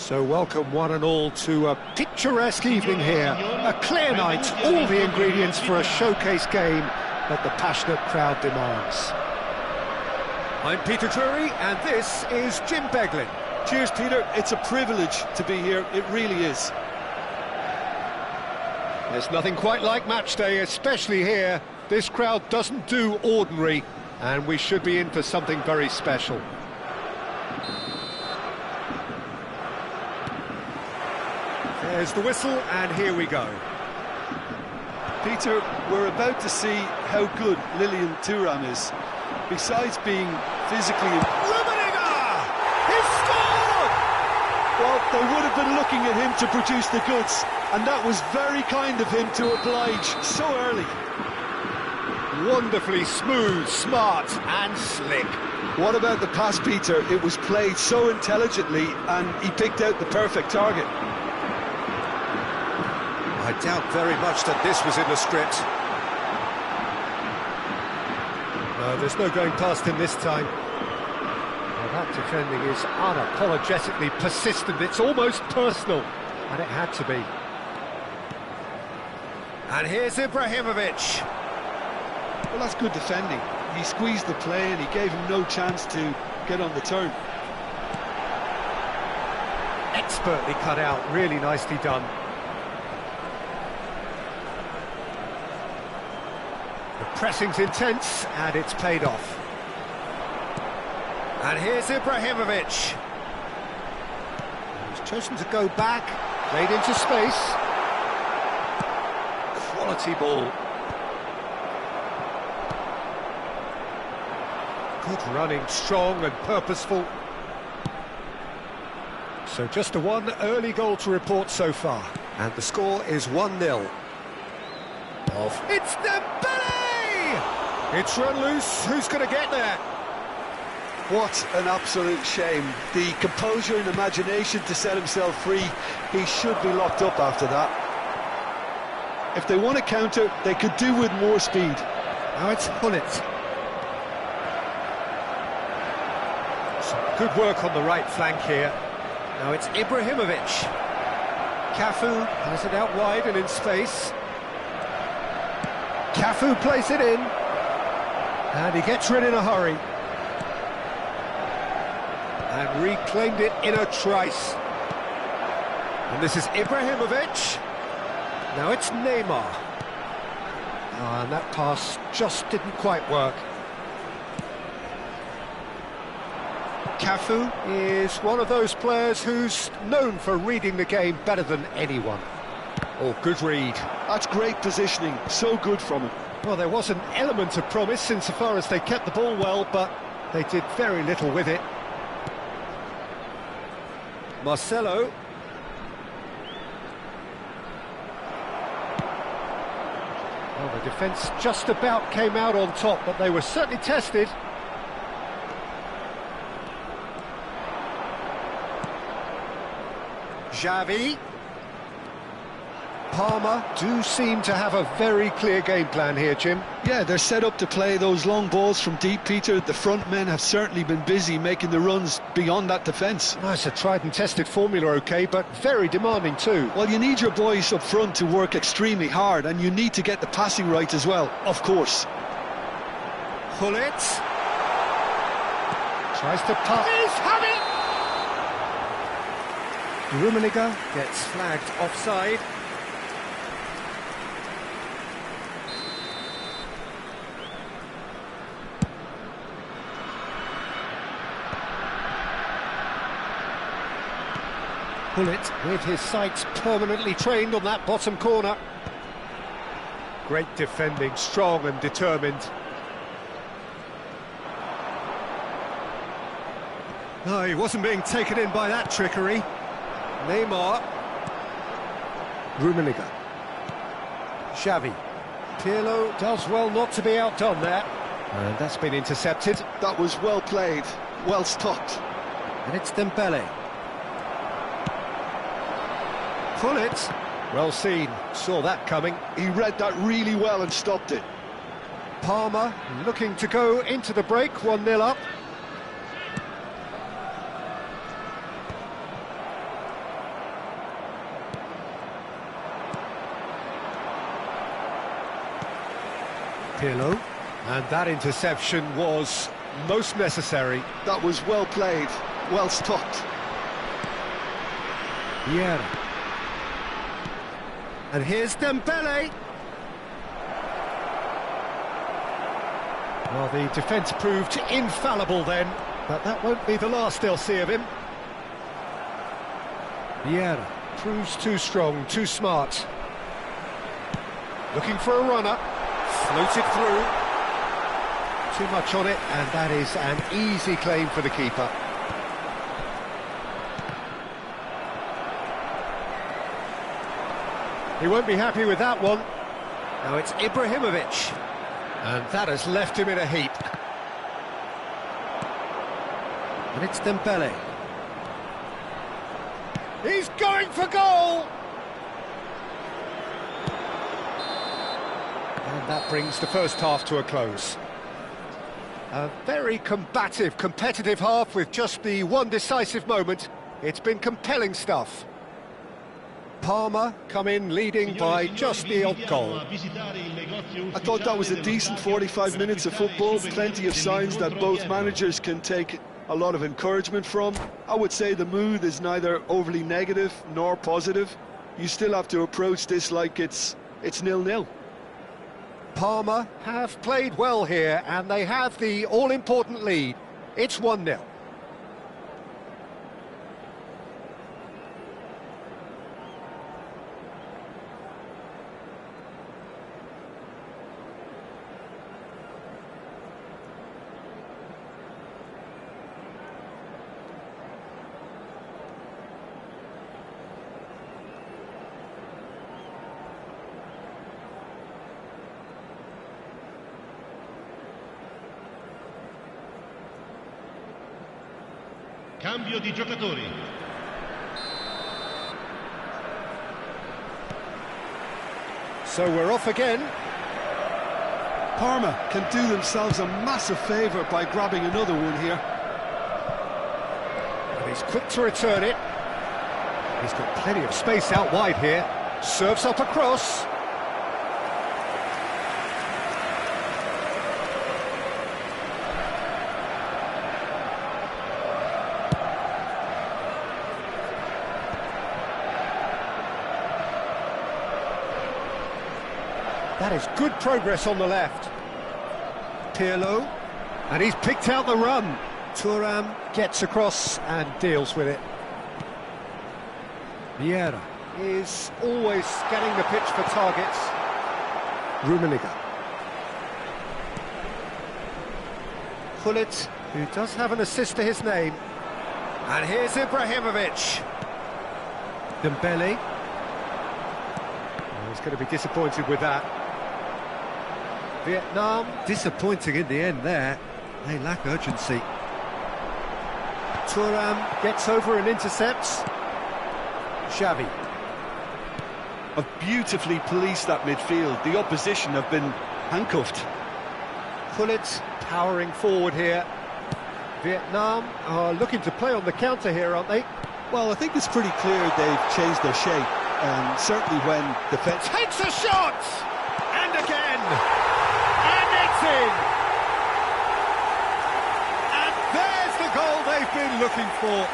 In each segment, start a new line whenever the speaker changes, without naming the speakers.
So welcome one and all to a picturesque evening here. A clear night, all the ingredients for a showcase game that the passionate crowd demands. I'm Peter Drury and this is Jim Beglin.
Cheers, Peter. It's a privilege to be here. It really is.
There's nothing quite like match day, especially here. This crowd doesn't do ordinary, and we should be in for something very special. There's the whistle, and here we go.
Peter, we're about to see how good Lilian Thuram is. Besides being physically...
Rummenigge! He's scored!
Well, they would have been looking at him to produce the goods, and that was very kind of him to oblige so early.
Wonderfully smooth, smart and slick.
What about the pass, Peter? It was played so intelligently, and he picked out the perfect target.
I doubt very much that this was in the script. No, there's no going past him this time. Well, that defending is unapologetically persistent. It's almost personal, and it had to be. And here's Ibrahimovic.
Well, that's good defending. He squeezed the play and he gave him no chance to get on the turn.
Expertly cut out, really nicely done. The pressing's intense and it's paid off. And here's Ibrahimovic. He's chosen to go back, played into space. Quality ball. Good running, strong and purposeful. So just a one early goal to report so far. And the score is 1-0. It's Dembele! It's run loose, who's going to get there?
What an absolute shame. The composure and imagination to set himself free, he should be locked up after that. If they want to counter, they could do with more speed.
Now it's Hullet. Good work on the right flank here. Now it's Ibrahimovic. Cafu has it out wide and in space. Cafu plays it in. And he gets rid in a hurry. And reclaimed it in a trice. And this is Ibrahimovic. Now it's Neymar. And that pass just didn't quite work. Cafu is one of those players who's known for reading the game better than anyone. Oh, good read.
That's great positioning, so good from him.
Well, there was an element of promise insofar as they kept the ball well, but they did very little with it. Marcelo. Well, the defence just about came out on top, but they were certainly tested. Xavi. Palmer do seem to have a very clear game plan here, Jim.
Yeah, they're set up to play those long balls from deep, Peter. The front men have certainly been busy making the runs beyond that defence.
Well, it's a tried and tested formula, OK, but very demanding too.
Well, you need your boys up front to work extremely hard, and you need to get the passing right as well, of course.
Hullet. Tries to pass. He's had it! Rummenigge gets flagged offside. Hullet with his sights permanently trained on that bottom corner. Great defending, strong and determined. No, he wasn't being taken in by that trickery. Neymar. Rummenigge. Xavi. Pirlo does well not to be outdone there. And that's been intercepted.
That was well played, well stopped.
And it's Dembele. Hullet. Well seen, saw that coming.
He read that really well and stopped it.
Palmer looking to go into the break, 1-0 up. Pirlo. And that interception was most necessary.
That was well played, well stopped.
Vieira. And here's Dembele. Well, the defence proved infallible then, but that won't be the last they'll see of him. Vieira proves too strong, too smart. Looking for a runner. Floated through. Too much on it, and that is an easy claim for the keeper. He won't be happy with that one. Now it's Ibrahimovic. And that has left him in a heap. And it's Dembele. He's going for goal! And that brings the first half to a close. A very combative, competitive half with just the one decisive moment. It's been compelling stuff. Parma come in leading by just the odd goal.
I thought that was a decent 45 minutes of football, plenty of signs that both managers can take a lot of encouragement from. I would say the mood is neither overly negative nor positive. You still have to approach this like it's 0-0.
Parma have played well here, and they have the all-important lead. It's 1-0.
Cambio di giocatori.
So we're off again.
Parma can do themselves a massive favour by grabbing another one here.
And he's quick to return it. He's got plenty of space out wide here. Serves up across. That is good progress on the left. Pirlo, and he's picked out the run. Thuram gets across and deals with it. Vieira is always scanning the pitch for targets. Rummenigge. Gullit, who does have an assist to his name. And here's Ibrahimovic. Dembele. Oh, he's going to be disappointed with that. Vietnam, disappointing in the end there. They lack urgency. Thuram gets over and intercepts. Xavi.
Have beautifully policed that midfield. The opposition have been handcuffed.
Gullit powering forward here. Vietnam are looking to play on the counter here, aren't they?
Well, I think it's pretty clear they've changed their shape. And certainly when defence...
Takes a shot! And again! In. And there's the goal they've been looking for.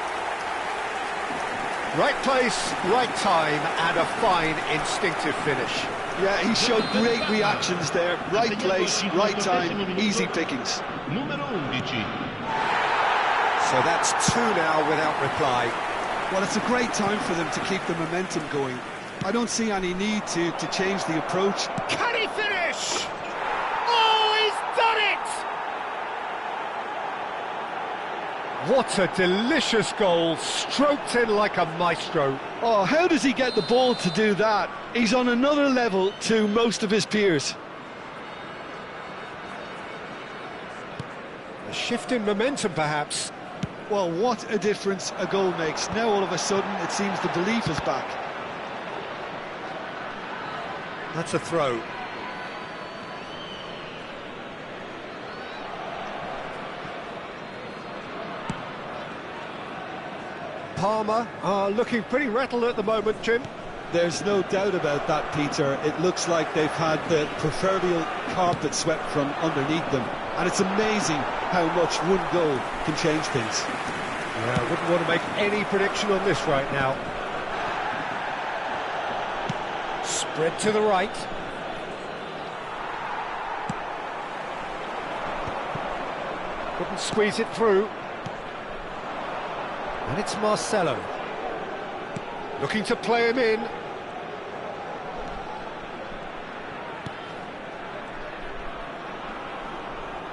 Right place, right time, and a fine instinctive finish.
Yeah, he showed great reactions there. Right place, right time, easy pickings.
So that's two now without reply.
Well, it's a great time for them to keep the momentum going. I don't see any need to change the approach.
Can he finish? What a delicious goal, stroked in like a maestro.
Oh, how does he get the ball to do that? He's on another level to most of his peers.
A shift in momentum, perhaps.
Well, what a difference a goal makes. Now, all of a sudden, it seems the belief is back.
That's a throw. Parma are looking pretty rattled at the moment, Jim.
There's no doubt about that, Peter. It looks like they've had the proverbial carpet swept from underneath them. And it's amazing how much one goal can change things.
Yeah, I wouldn't want to make any prediction on this right now. Spread to the right. Couldn't squeeze it through. And it's Marcelo. Looking to play him in.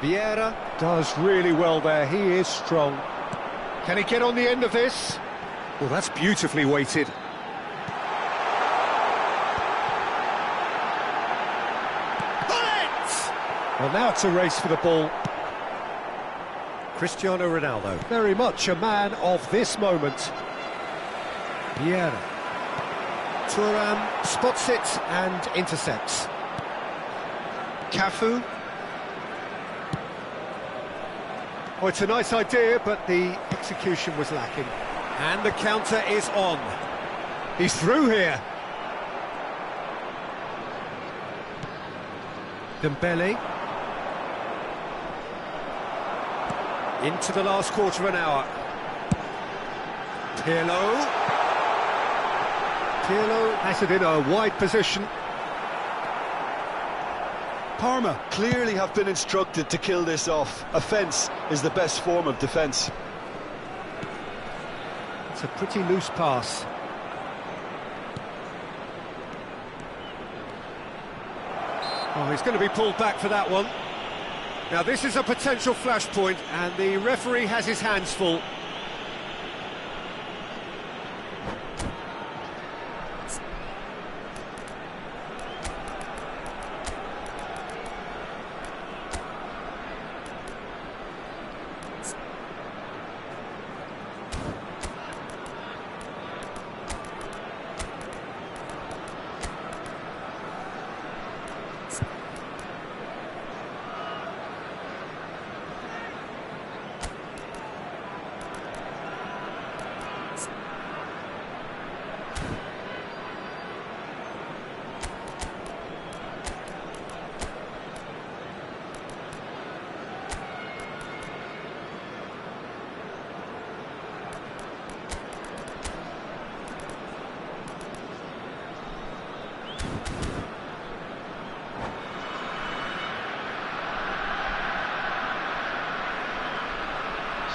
Vieira does really well there, he is strong. Can he get on the end of this? Well, that's beautifully weighted. Well, now it's a race for the ball. Cristiano Ronaldo, very much a man of this moment. Vieira. Thuram spots it and intercepts. Cafu. Oh, it's a nice idea, but the execution was lacking. And the counter is on. He's through here. Dembele. Into the last quarter of an hour. Pirlo. Pirlo has it in a wide position.
Parma clearly have been instructed to kill this off. Offence is the best form of defence.
It's a pretty loose pass. Oh, he's going to be pulled back for that one. Now this is a potential flashpoint, and the referee has his hands full.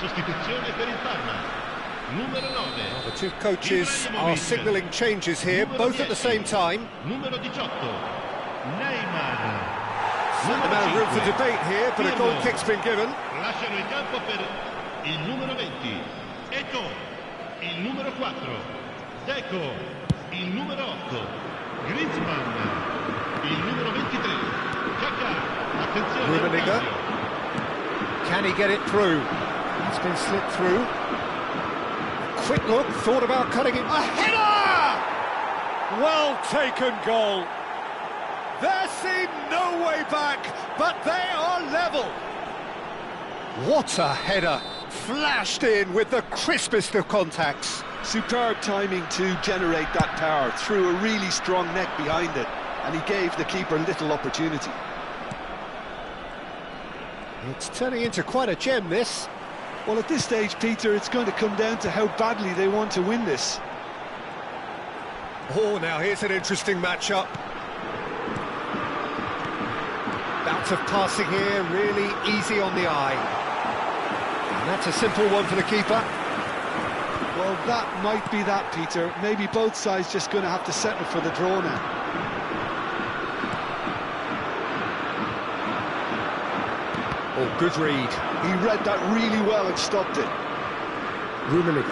Sostituzione per il Parma. Numero 9.
Well, the two coaches are signalling changes here, both at the same time.
Numero 18. Neymar.
Certain amount of room for debate here, but a goal kick's been given.
Lasciano il campo per il numero 20. Eto'o. Il numero 4. Deco. Il numero 8. Griezmann. Il numero 23. Kaká. Attenzione.
Rummenigge. Can he get it through? It's been slipped through. Quick look, thought about cutting it. A header! Well taken goal. There seemed no way back, but they are level. What a header. Flashed in with the crispest of contacts.
Superb timing to generate that power, threw a really strong neck behind it, and he gave the keeper little opportunity.
It's turning into quite a gem, this.
Well, at this stage, Peter, it's going to come down to how badly they want to win this.
Oh, now here's an interesting matchup. Bout of passing here, really easy on the eye. And that's a simple one for the keeper.
Well, that might be that, Peter. Maybe both sides just going to have to settle for the draw now.
Oh, good read.
He read that really well and stopped it.
Rummenigge.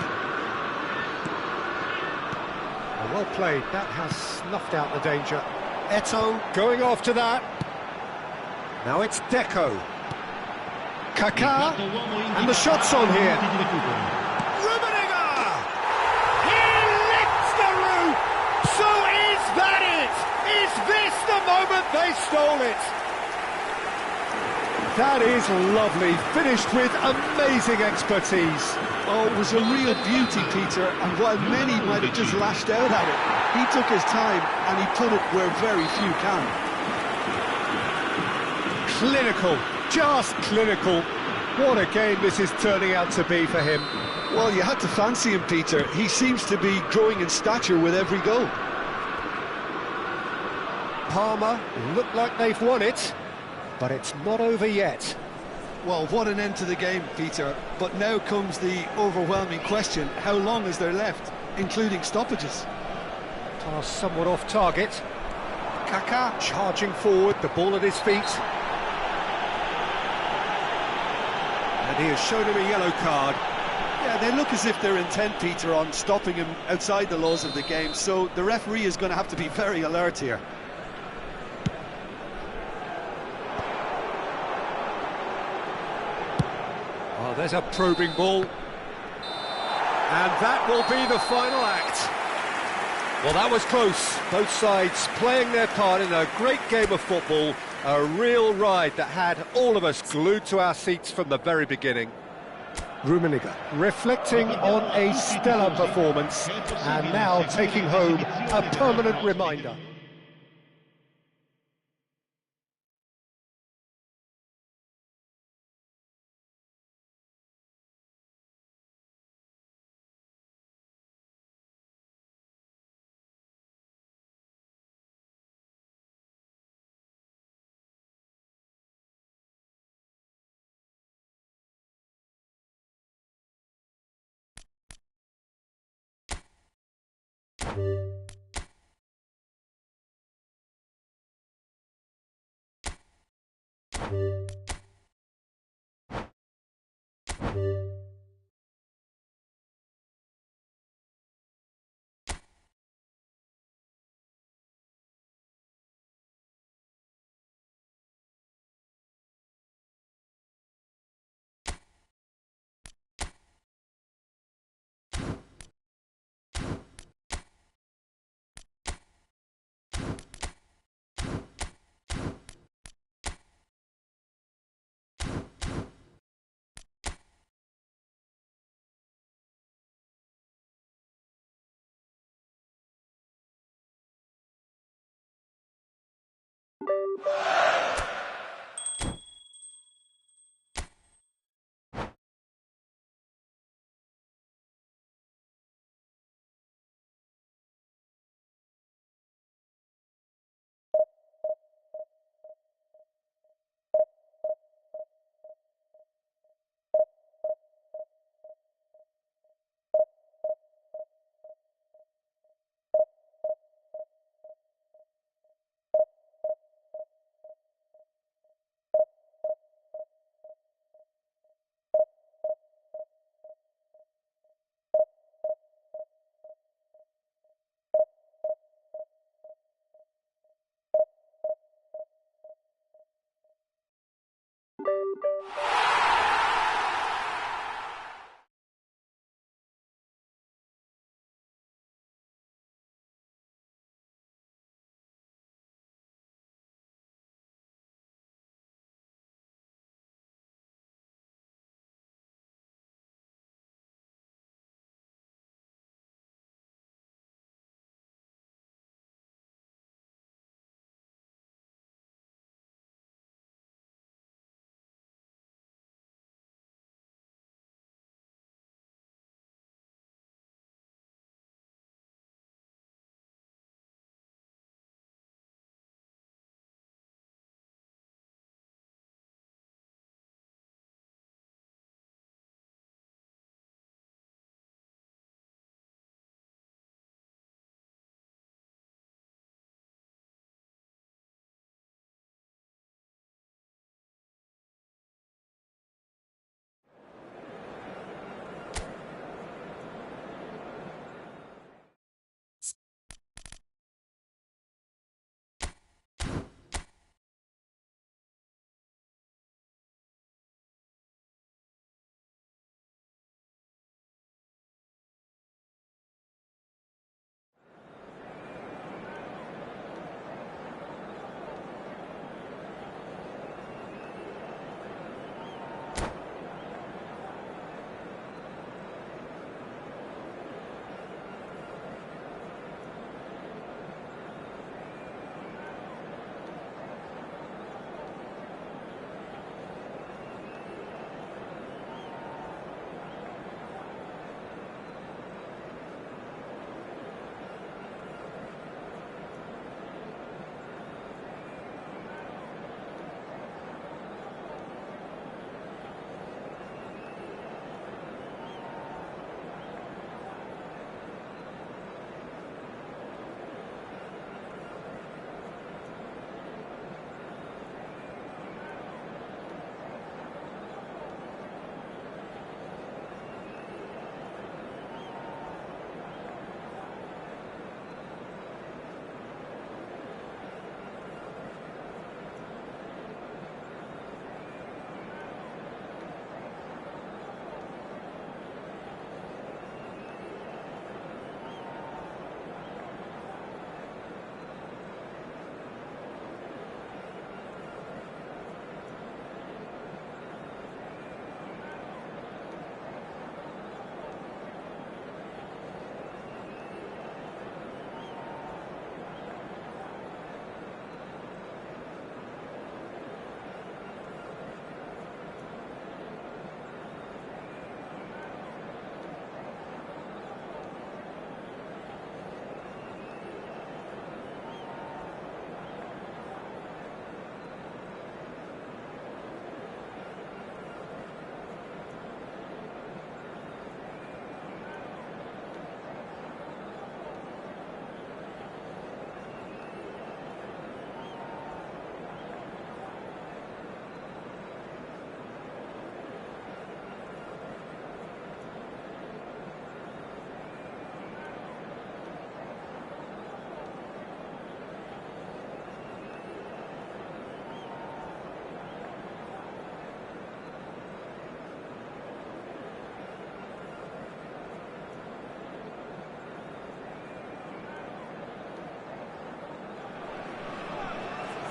Well played. That has snuffed out the danger. Eto'o going after that. Now it's Deco. Kaká. And the shot's on here. Rummenigge! He lifts the roof! So is that it? Is this the moment they stole it? That is lovely, finished with amazing expertise.
Oh, it was a real beauty, Peter, and while many might have just lashed out at it, he took his time and he put it where very few can.
Clinical, just clinical. What a game this is turning out to be for him.
Well, you had to fancy him, Peter. He seems to be growing in stature with every goal.
Parma look like they've won it, but it's not over yet.
Well, what an end to the game, Peter. But now comes the overwhelming question: how long is there left, including stoppages?
Pass somewhat off target. Kaká charging forward, the ball at his feet. And he has shown him a yellow card.
Yeah, they look as if they're intent, Peter, on stopping him outside the laws of the game, so the referee is going to have to be very alert here.
Oh, there's a probing ball. And that will be the final act. Well, that was close. Both sides playing their part in a great game of football. A real ride that had all of us glued to our seats from the very beginning. Rummenigge reflecting on a stellar performance and now taking home a permanent reminder.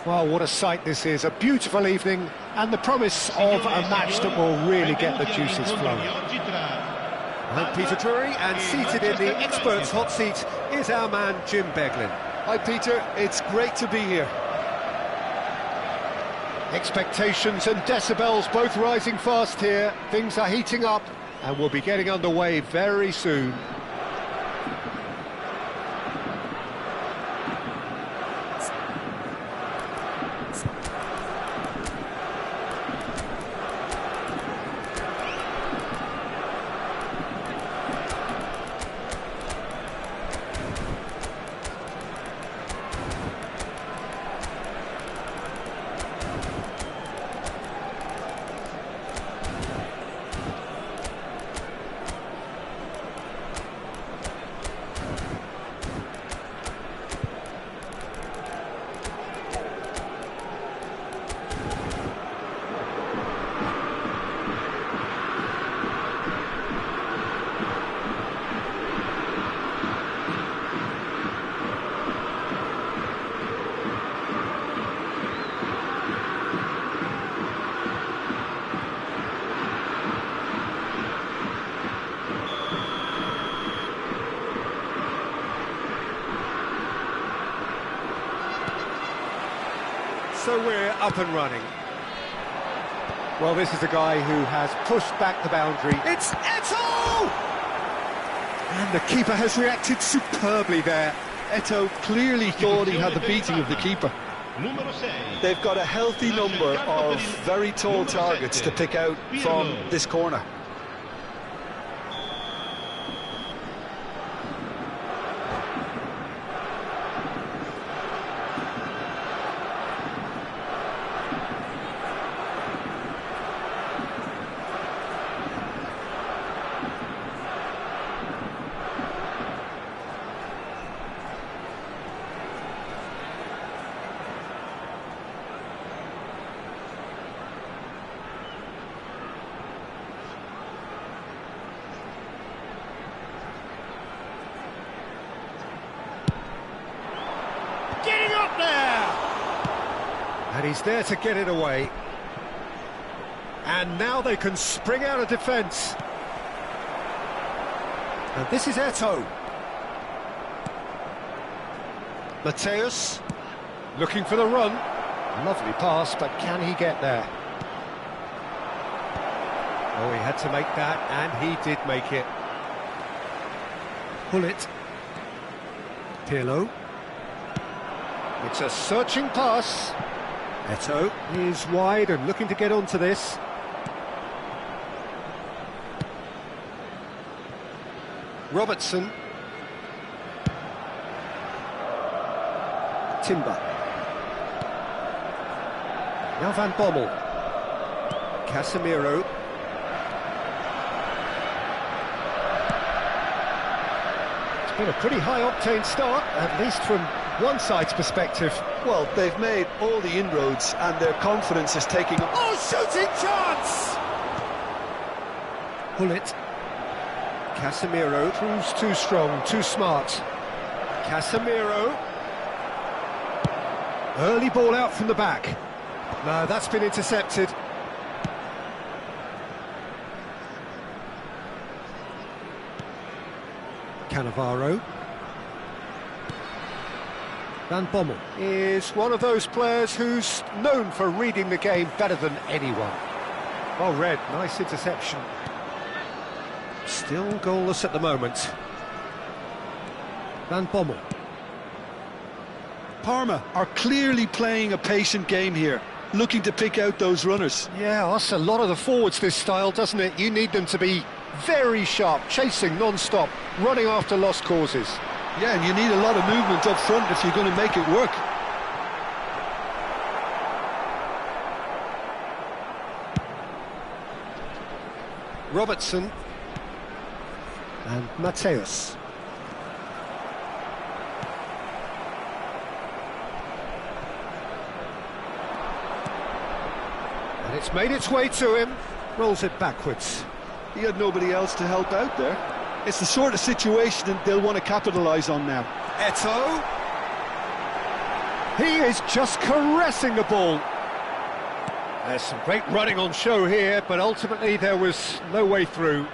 Well, what a sight this is, a beautiful evening, and the promise of a match that will really get the juices flowing. I'm Peter Drury, and seated in the experts' hot seat is our man Jim Beglin.
Hi Peter, it's great to be here.
Expectations and decibels both rising fast here. Things are heating up, and we'll be getting underway very soon. So we're up and running. Well, this is a guy who has pushed back the boundary. It's Eto'o! And the keeper has reacted superbly there.
Eto'o clearly thought he had the beating of the keeper. They've got a healthy number of very tall targets to pick out from this corner.
Getting up there! And he's there to get it away. And now they can spring out of defence. And this is Eto'o. Mateus, looking for the run. Lovely pass, but can he get there? Oh, he had to make that, and he did make it. Pull it. Pirlo. It's a searching pass. Eto'o is wide and looking to get onto this. Robertson. Timber. Now Van Bommel. Casemiro. It's been a pretty high-octane start, at least from one side's perspective.
Well, they've made all the inroads and their confidence is taking up.
Oh, shooting chance! Pull it. Casemiro proves too strong, too smart. Casemiro. Early ball out from the back. No, that's been intercepted. Cannavaro. Van Bommel is one of those players who's known for reading the game better than anyone. Well read, nice interception. Still goalless at the moment. Van Bommel.
Parma are clearly playing a patient game here, looking to pick out those runners.
Yeah, that's a lot of the forwards, this style, doesn't it? You need them to be very sharp, chasing non-stop, running after lost causes.
Yeah, and you need a lot of movement up front if you're going to make it work.
Robertson. And Mateus. And it's made its way to him. Rolls it backwards.
He had nobody else to help out there. It's the sort of situation that they'll want to capitalise on now.
Eto'o. He is just caressing the ball. There's some great running on show here, but ultimately there was no way through.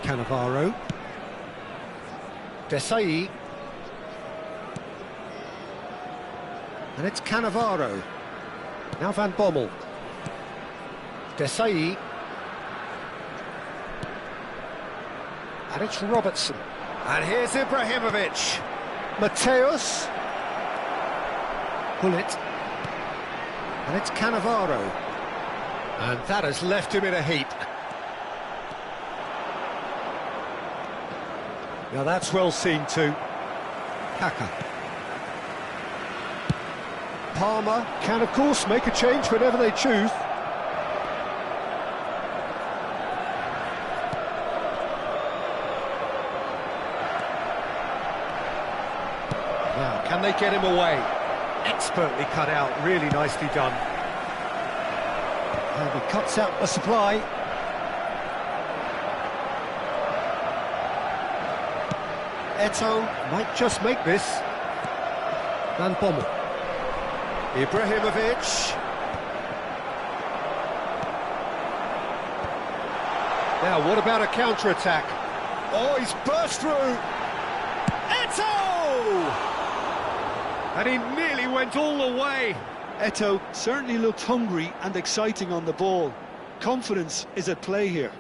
Cannavaro. Desai. And it's Cannavaro. Now Van Bommel. Desai. And it's Robertson. And here's Ibrahimovic. Mateus. Gullit. And it's Cannavaro. And that has left him in a heap. Now that's well seen too. Kaka. Palmer can of course make a change whenever they choose. Now, can they get him away? Expertly cut out, really nicely done. And he cuts out the supply. Eto'o might just make this. Van Bommel. Ibrahimovic. Now, what about a counter-attack? Oh, he's burst through. Eto'o! And he nearly went all the way.
Eto'o certainly looked hungry and exciting on the ball. Confidence is at play here.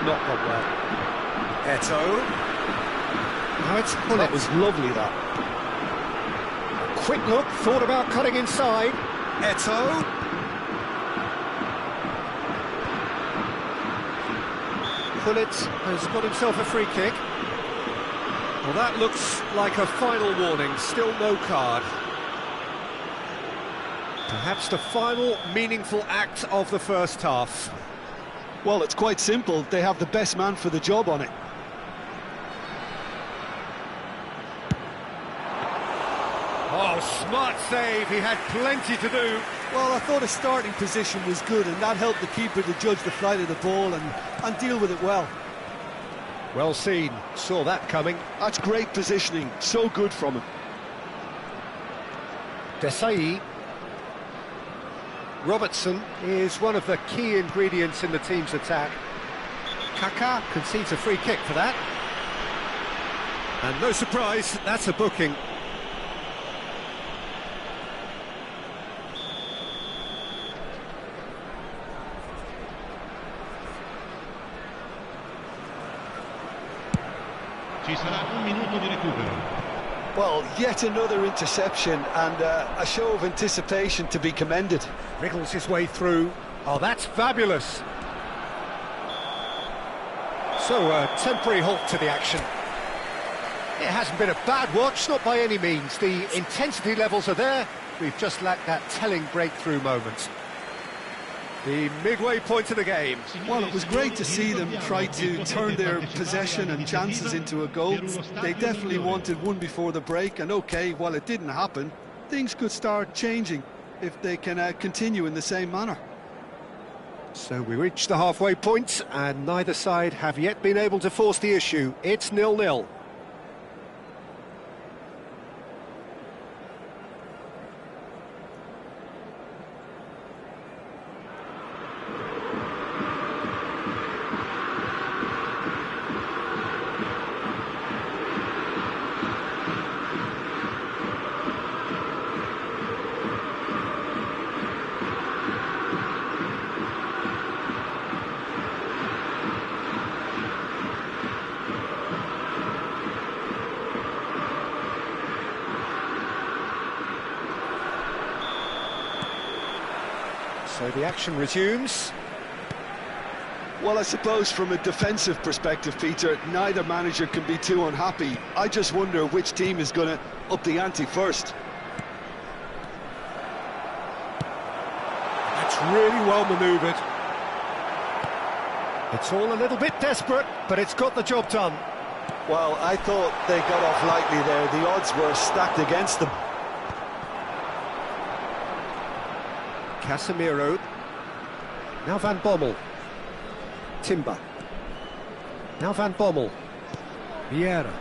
Not gone well. Eto'o. Now it's Gullit.
That was lovely, that.
A quick look, thought about cutting inside. Eto'o. Gullit has got himself a free kick. Well, that looks like a final warning, still no card. Perhaps the final meaningful act of the first half.
Well, it's quite simple. They have the best man for the job on it.
Oh, smart save. He had plenty to do.
Well, I thought his starting position was good, and that helped the keeper to judge the flight of the ball and deal with it well.
Well seen. Saw that coming.
That's great positioning. So good from him.
Desai. Robertson is one of the key ingredients in the team's attack. Kaka concedes a free kick for that. And no surprise, that's a booking.
Ci sarà un minuto di recupero.
Well, yet another interception and a show of anticipation to be commended.
Wriggles his way through. Oh, that's fabulous. So, a temporary halt to the action. It hasn't been a bad watch, not by any means. The intensity levels are there. We've just lacked that telling breakthrough moment. The midway point of the game.
Well, it was great to see them try to turn their possession and chances into a goal. They definitely wanted one before the break, and okay, while it didn't happen, things could start changing if they can continue in the same manner.
So we reach the halfway point, and neither side have yet been able to force the issue. It's 0-0. So the action resumes.
Well, I suppose from a defensive perspective, Peter, neither manager can be too unhappy. I just wonder which team is going to up the ante first.
That's really well manoeuvred. It's all a little bit desperate, but it's got the job done.
Well, I thought they got off lightly there. The odds were stacked against them.
Casemiro. Now Van Bommel. Timber. Now Van Bommel. Vieira.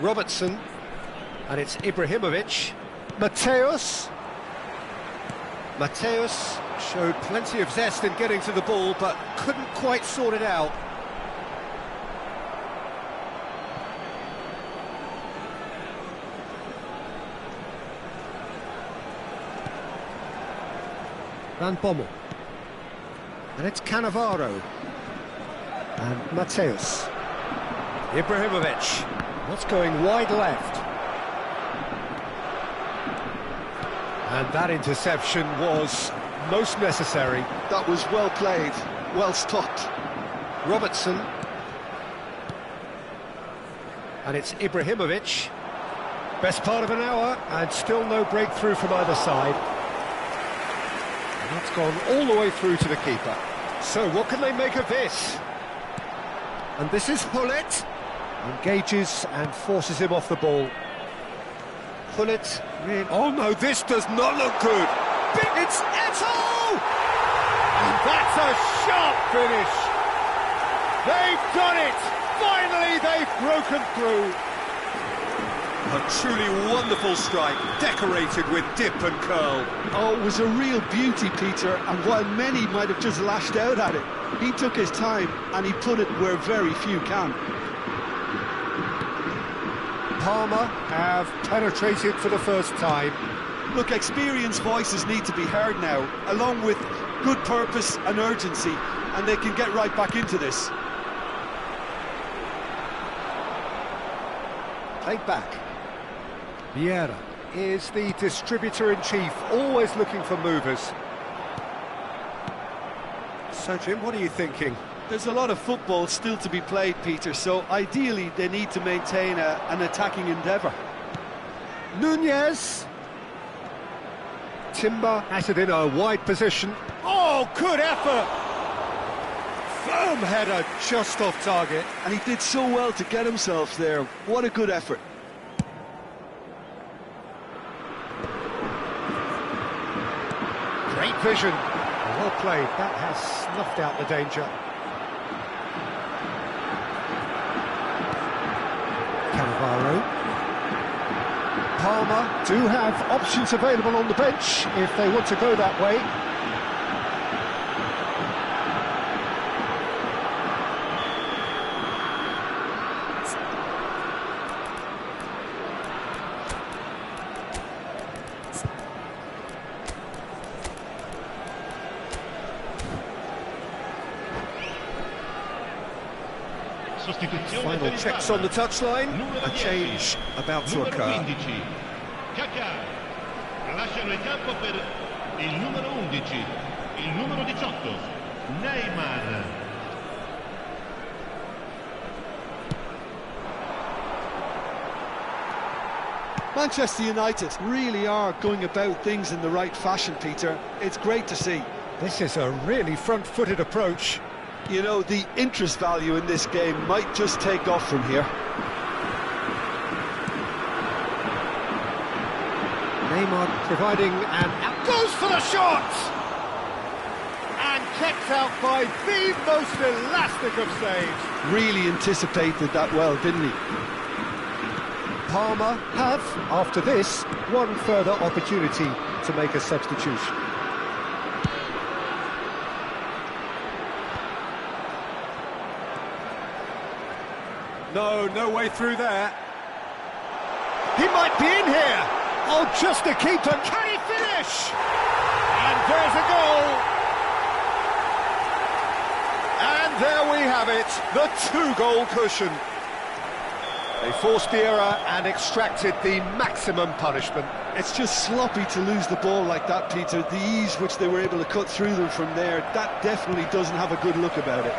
Robertson. And it's Ibrahimovic. Mateus. Mateus showed plenty of zest in getting to the ball, but couldn't quite sort it out. Van Bommel. And it's Cannavaro. And Mateus. Ibrahimovic. That's going wide left. And that interception was most necessary.
That was well played, well stopped.
Robertson. And it's Ibrahimovic. Best part of an hour, and still no breakthrough from either side. And that's gone all the way through to the keeper. So what can they make of this? And this is Hullet. Engages and forces him off the ball. Hullet. Oh no, this does not look good. It's Eto'o! And that's a sharp finish. They've done it. Finally, they've broken through. A truly wonderful strike, decorated with dip and curl.
Oh, it was a real beauty, Peter, and while many might have just lashed out at it, he took his time and he put it where very few can.
Palmer have penetrated for the first time.
Look, experienced voices need to be heard now, along with good purpose and urgency, and they can get right back into this.
Played back. Vieira is the distributor-in-chief, always looking for movers. So, Jim, what are you thinking?
There's a lot of football still to be played, Peter, so ideally they need to maintain an attacking endeavour.
Nunez. Timber has it in a wide position. Oh, good effort! Firm header just off target.
And he did so well to get himself there. What a good effort.
Great vision. Well played. That has snuffed out the danger. Cannavaro. Palmer do have options available on the bench if they want to go that way. Final checks on the touchline. A change about to occur.
15. Kaká. Lasciano il campo per il numero 11, il numero 18, Neymar.
Manchester United really are going about things in the right fashion, Peter. It's great to see.
This is a really front-footed approach.
You know, the interest value in this game might just take off from here.
Neymar providing, and out goes for the shot! out by the most elastic of saves.
Really anticipated that well, didn't he?
Palmer have, after this, one further opportunity to make a substitution. No way through there. He might be in here. Oh, just a keeper. Can he finish? And there's a goal. And there we have it, the two-goal cushion. They forced the error and extracted the maximum punishment.
It's just sloppy to lose the ball like that, Peter. The ease which they were able to cut through them from there, that definitely doesn't have a good look about it.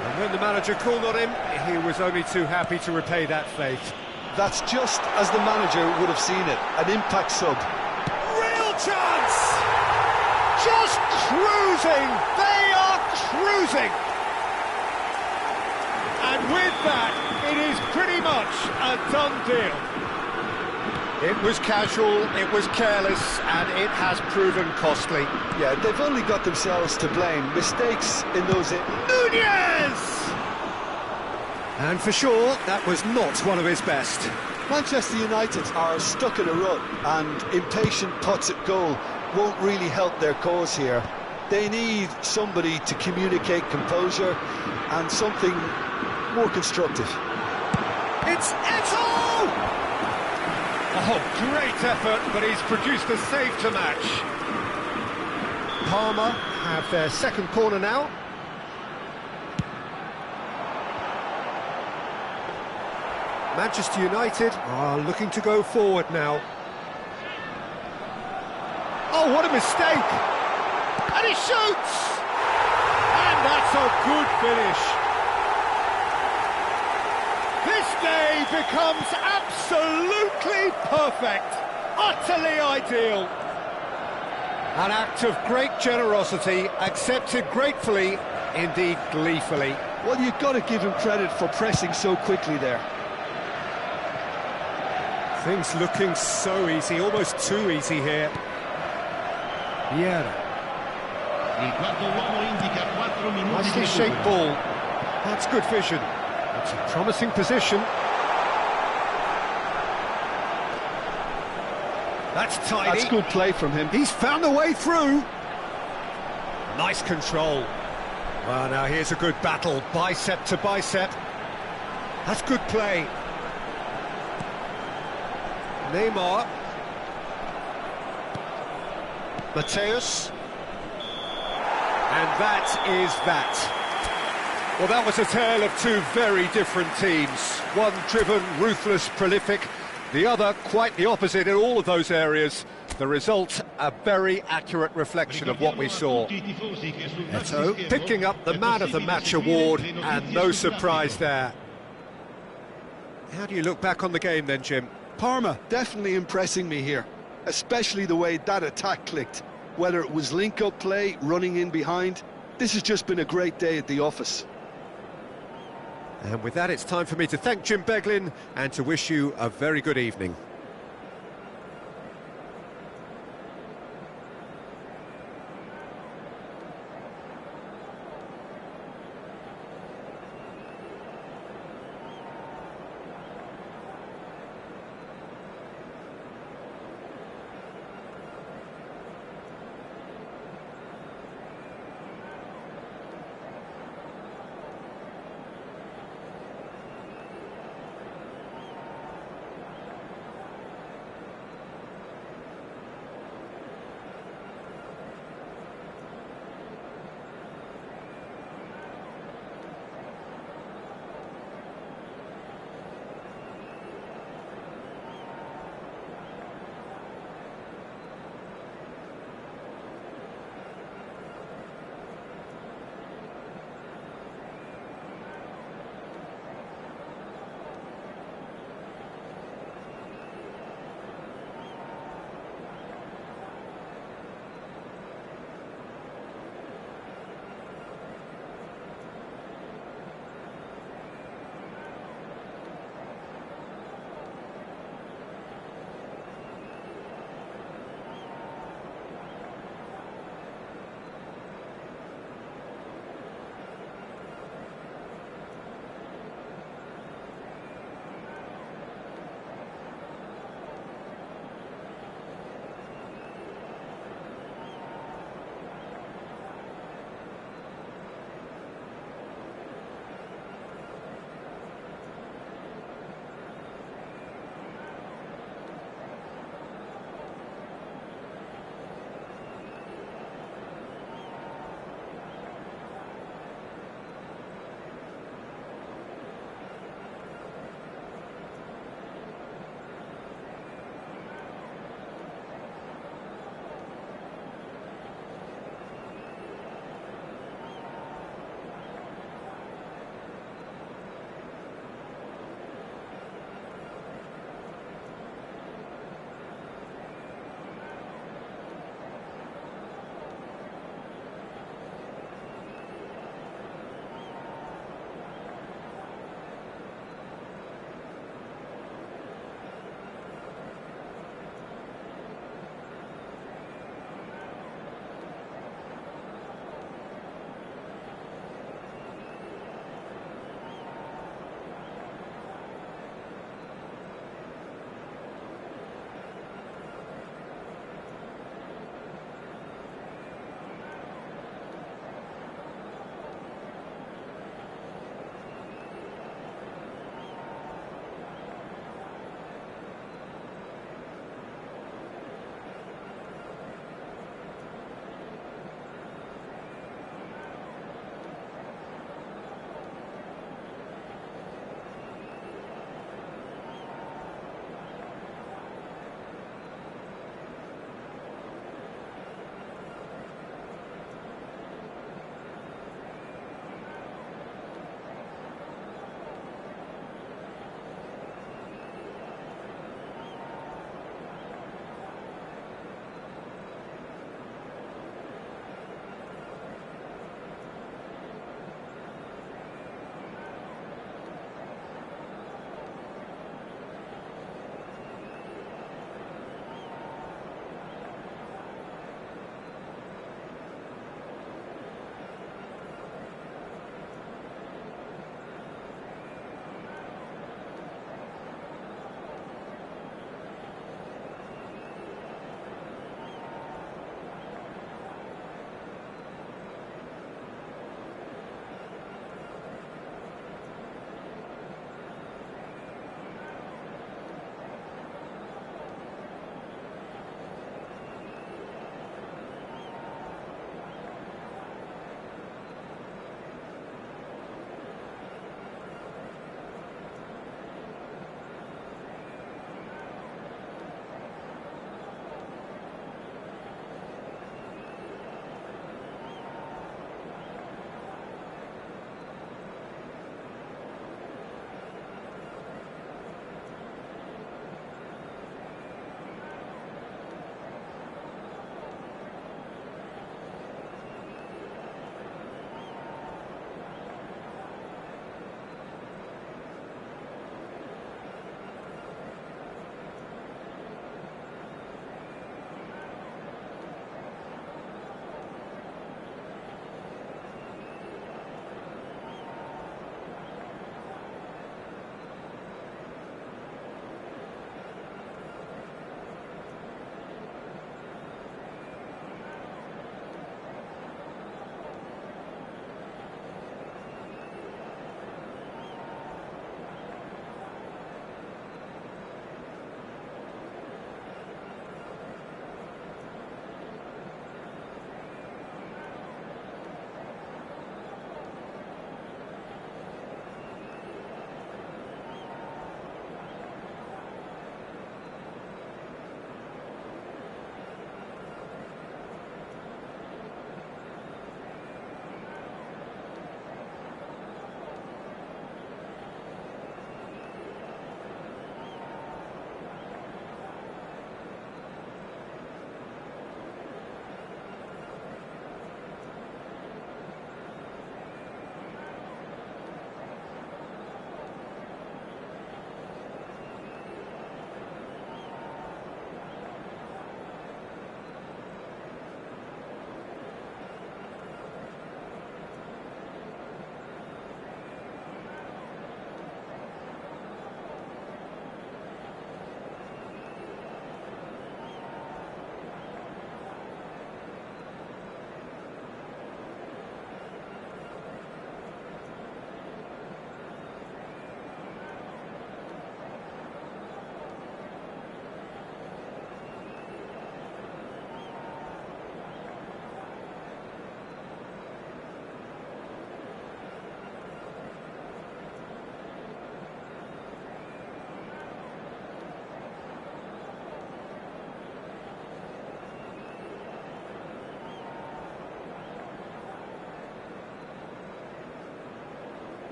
And when the manager called on him, he was only too happy to repay that faith.
That's just as the manager would have seen it, an impact sub.
Real chance! Just cruising! They are cruising! And with that, it is pretty much a done deal. It was casual, it was careless, and it has proven costly.
Yeah, they've only got themselves to blame. Mistakes in those...
Nunez! And for sure, that was not one of his best.
Manchester United are stuck in a rut, and impatient putts at goal won't really help their cause here. They need somebody to communicate composure and something more constructive.
It's Eto'o! Oh, great effort, but he's produced a save to match. Palmer have their second corner now. Manchester United are looking to go forward now. Oh, what a mistake! And he shoots! And that's a good finish. This day becomes absolutely perfect, utterly ideal. An act of great generosity, accepted gratefully, indeed gleefully.
Well, you've got to give him credit for pressing so quickly there.
Things looking so easy, almost too easy here. Vieira. Nicely shaped ball. That's good vision. It's a promising position. That's tidy.
That's good play from him.
He's found a way through. Nice control. Well, now here's a good battle, bicep to bicep. That's good play. Neymar. Mateus. And that is that. Well, that was a tale of two very different teams. One driven, ruthless, prolific. The other quite the opposite in all of those areas. The result, a very accurate reflection of what we saw. Eto'o picking up the Man of the Match award, and no surprise there. How do you look back on the game then, Jim?
Parma definitely impressing me here, especially the way that attack clicked. Whether it was link-up play, running in behind, this has just been a great day at the office.
And with that, it's time for me to thank Jim Beglin and to wish you a very good evening.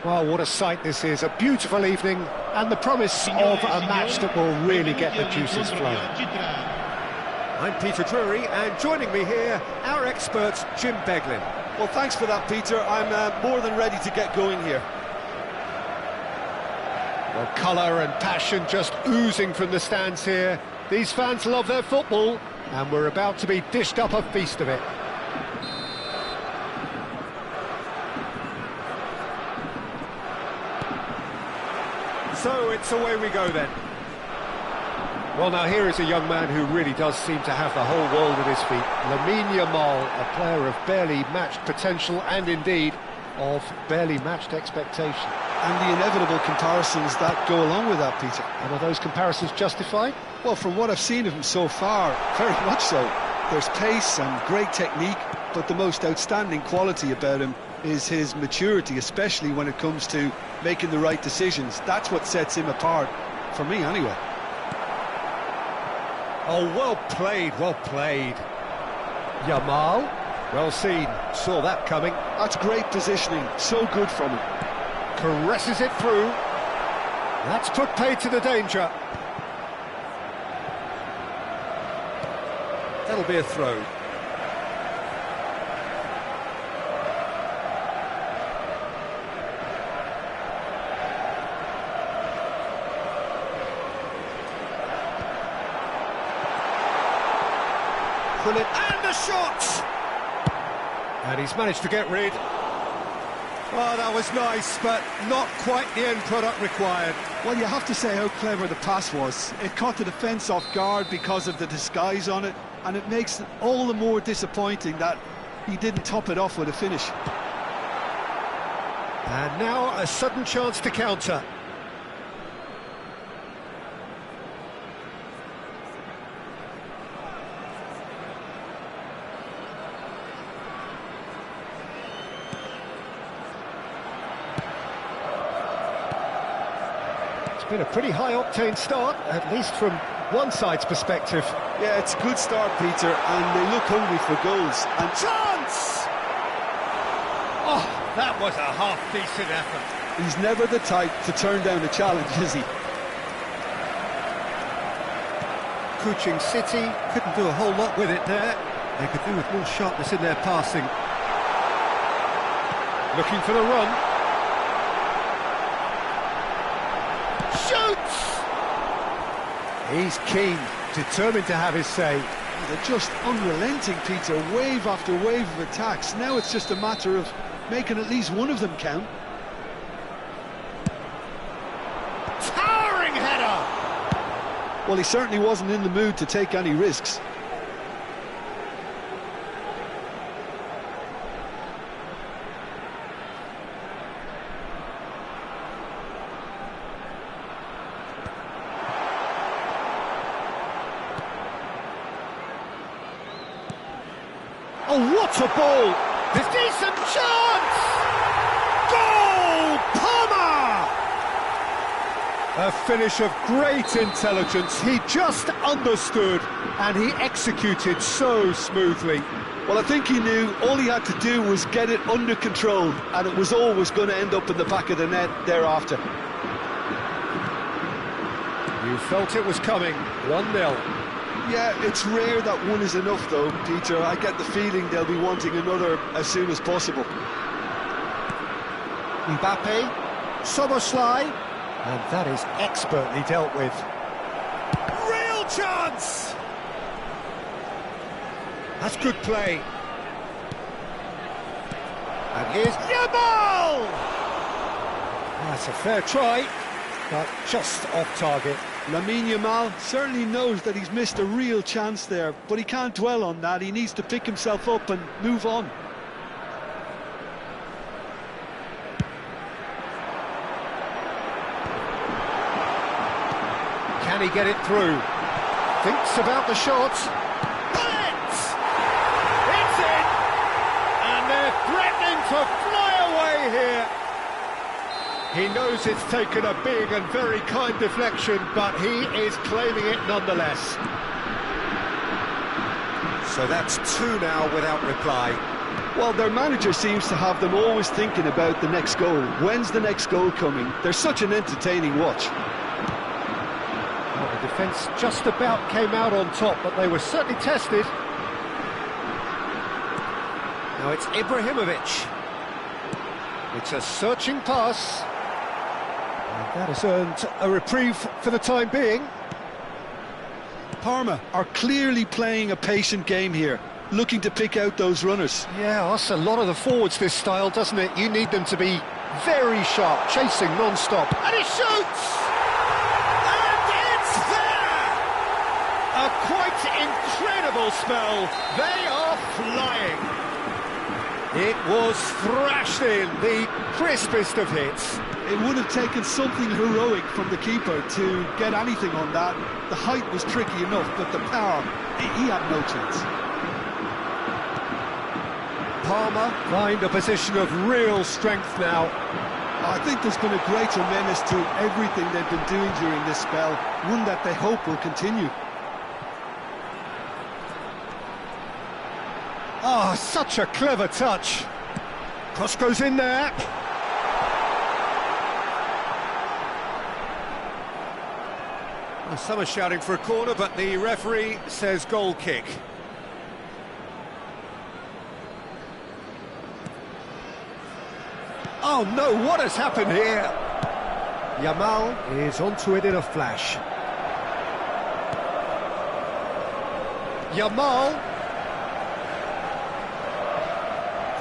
Well, what a sight this is, a beautiful evening, and the promise of a match that will really get the juices flowing. I'm Peter Drury, and joining me here, our expert, Jim Beglin.
Well, thanks for that, Peter. I'm more than ready to get going here.
Well, colour and passion just oozing from the stands here. These fans love their football, and we're about to be dished up a feast of it. So it's away we go then. Well, now here is a young man who really does seem to have the whole world at his feet. Lamine Yamal, a player of barely matched potential and indeed of barely matched expectation.
And the inevitable comparisons that go along with that, Peter.
And are those comparisons justified?
Well, from what I've seen of him so far, very much so. There's pace and great technique, but the most outstanding quality about him is his maturity, especially when it comes to making the right decisions. That's what sets him apart, for me anyway.
Oh, well played, well played. Yamal, well seen, saw that coming.
That's great positioning, so good from him.
Caresses it through. That's put paid to the danger. That'll be a throw. Brilliant. And the shot! And he's managed to get rid. Oh, that was nice, but not quite the end product required.
Well, you have to say how clever the pass was. It caught the defence off guard because of the disguise on it, and it makes it all the more disappointing that he didn't top it off with a finish.
And now a sudden chance to counter. Been a pretty high-octane start, at least from one side's perspective.
Yeah, it's a good start, Peter, and they look hungry for goals. And
chance! Oh, that was a half-decent effort.
He's never the type to turn down a challenge, is he?
Kuching City couldn't do a whole lot with it there. They could do with more sharpness in their passing. Looking for the run. Shoots! He's keen, determined to have his say.
They're just unrelenting, Peter, wave after wave of attacks. Now it's just a matter of making at least one of them count.
Towering header!
Well, he certainly wasn't in the mood to take any risks.
Oh, what a ball! There's decent chance! Goal! Palmer! A finish of great intelligence. He just understood and he executed so smoothly.
Well, I think he knew all he had to do was get it under control, and it was always going to end up in the back of the net thereafter.
You felt it was coming. 1-0.
Yeah, it's rare that one is enough, though, Peter. I get the feeling they'll be wanting another as soon as possible.
Mbappe, Soboslai, and that is expertly dealt with. Real chance! That's good play. And here's Yamal! That's a fair try, but just off target.
Lamine Yamal certainly knows that he's missed a real chance there, but he can't dwell on that. He needs to pick himself up and move on.
Can he get it through? Thinks about the shot. It's in! And they're threatening to fly away here. He knows it's taken a big and very kind deflection, but he is claiming it nonetheless. So that's two now without reply.
Well, their manager seems to have them always thinking about the next goal. When's the next goal coming? They're such an entertaining watch.
Well, the defence just about came out on top, but they were certainly tested. Now it's Ibrahimovic. It's a searching pass. And that has earned a reprieve for the time being.
Parma are clearly playing a patient game here, looking to pick out those runners.
Yeah, that's a lot of the forwards, this style, doesn't it? You need them to be very sharp, chasing non-stop. And he shoots! And it's there! A quite incredible spell. They are flying. It was thrashed in, the crispest of hits.
It would have taken something heroic from the keeper to get anything on that. The height was tricky enough, but the power, he had no chance.
Parma find a position of real strength now.
I think there's been a great tremendous to everything they've been doing during this spell, one that they hope will continue.
Oh, such a clever touch. Cross goes in there. Well, some are shouting for a corner, but the referee says goal kick. Oh no, what has happened here? Yamal is onto it in a flash. Yamal.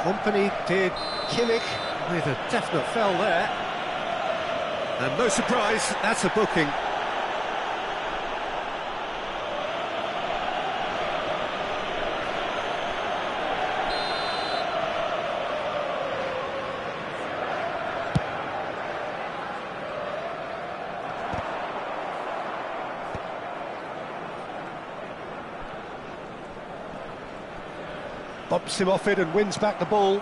Company did Kimmich with a definite foul there. And no surprise, that's a booking. Bumps him off it and wins back the ball.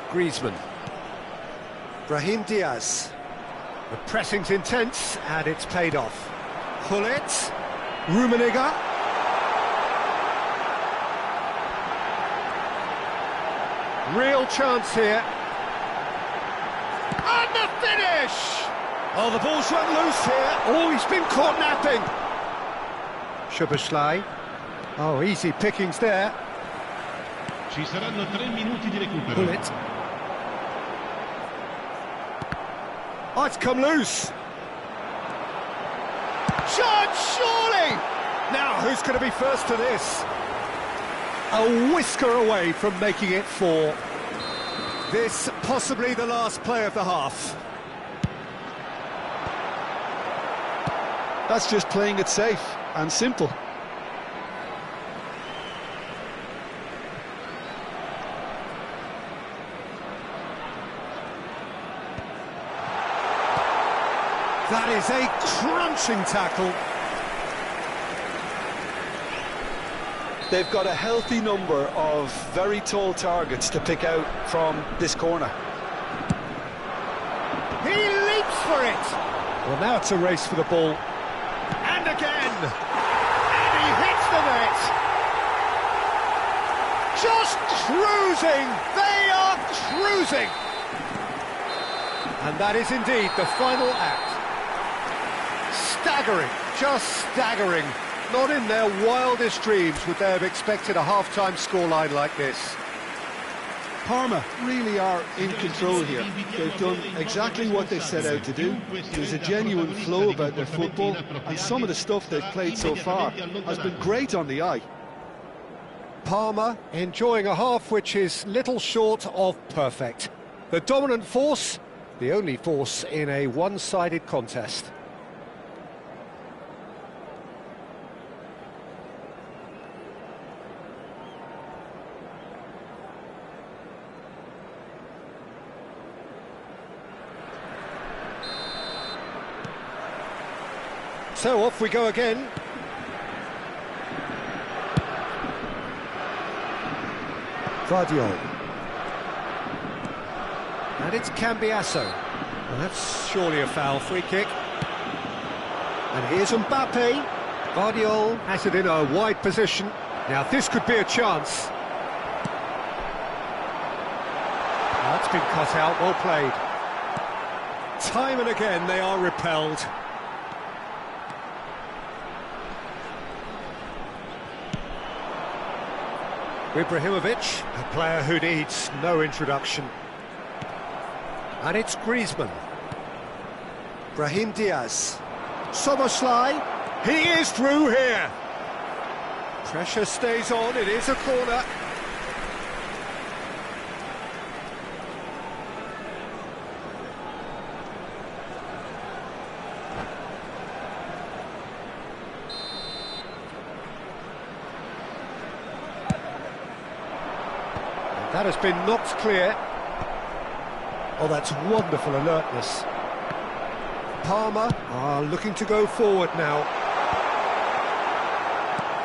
Griezmann. Brahim Diaz. The pressing's intense and it's paid off. Hullet. Rummenigge. Real chance here. And the finish! Oh, the ball's run loose here. Oh, he's been caught napping. Szoboszlai. Oh, easy pickings there.
Ci saranno 3 minuti di recupero.
Bullet. Oh, it's come loose. Shot, surely! Now, who's going to be first to this? A whisker away from making it 4. This possibly the last play of the half.
That's just playing it safe and simple.
That is a crunching tackle.
They've got a healthy number of very tall targets to pick out from this corner.
He leaps for it. Well, now it's a race for the ball. And again. And he hits the net. Just cruising. They are cruising. And that is indeed the final act. Staggering, just staggering. Not in their wildest dreams would they have expected a half-time scoreline like this.
Parma really are in control here. They've done exactly what they set out to do. There's a genuine flow about their football, and some of the stuff they've played so far has been great on the eye.
Parma enjoying a half which is little short of perfect. The dominant force, the only force in a one-sided contest. So off we go again. Guardiola. And it's Cambiasso. Well, that's surely a foul, free kick. And here's Mbappe. Guardiola has it in a wide position. Now this could be a chance. That's been cut out, well played. Time and again they are repelled. Ibrahimovic, a player who needs no introduction. And it's Griezmann. Brahim Diaz. Soboslai, he is through here. Pressure stays on, it is a corner. That has been knocked clear. Oh, that's wonderful alertness. Palmer are looking to go forward now.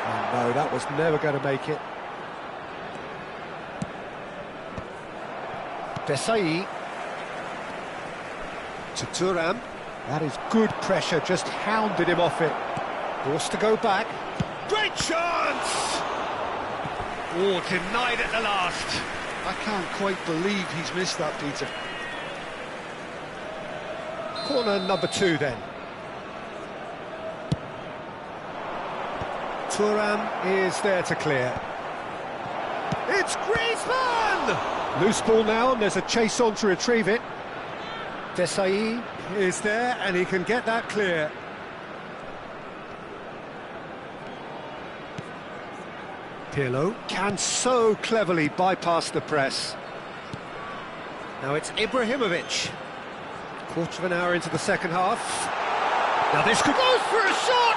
Oh, no, that was never going to make it. Desai to Thuram. That is good pressure, just hounded him off it. Forced to go back. Great chance! Oh, denied at the last.
I can't quite believe he's missed that, Peter.
Corner number 2 then. Thuram is there to clear. It's Griezmann! Loose ball now, and there's a chase on to retrieve it. Desai is there, and he can get that clear. Pirlo can so cleverly bypass the press. Now it's Ibrahimovic. Quarter of an hour into the second half. Now this could go for a shot!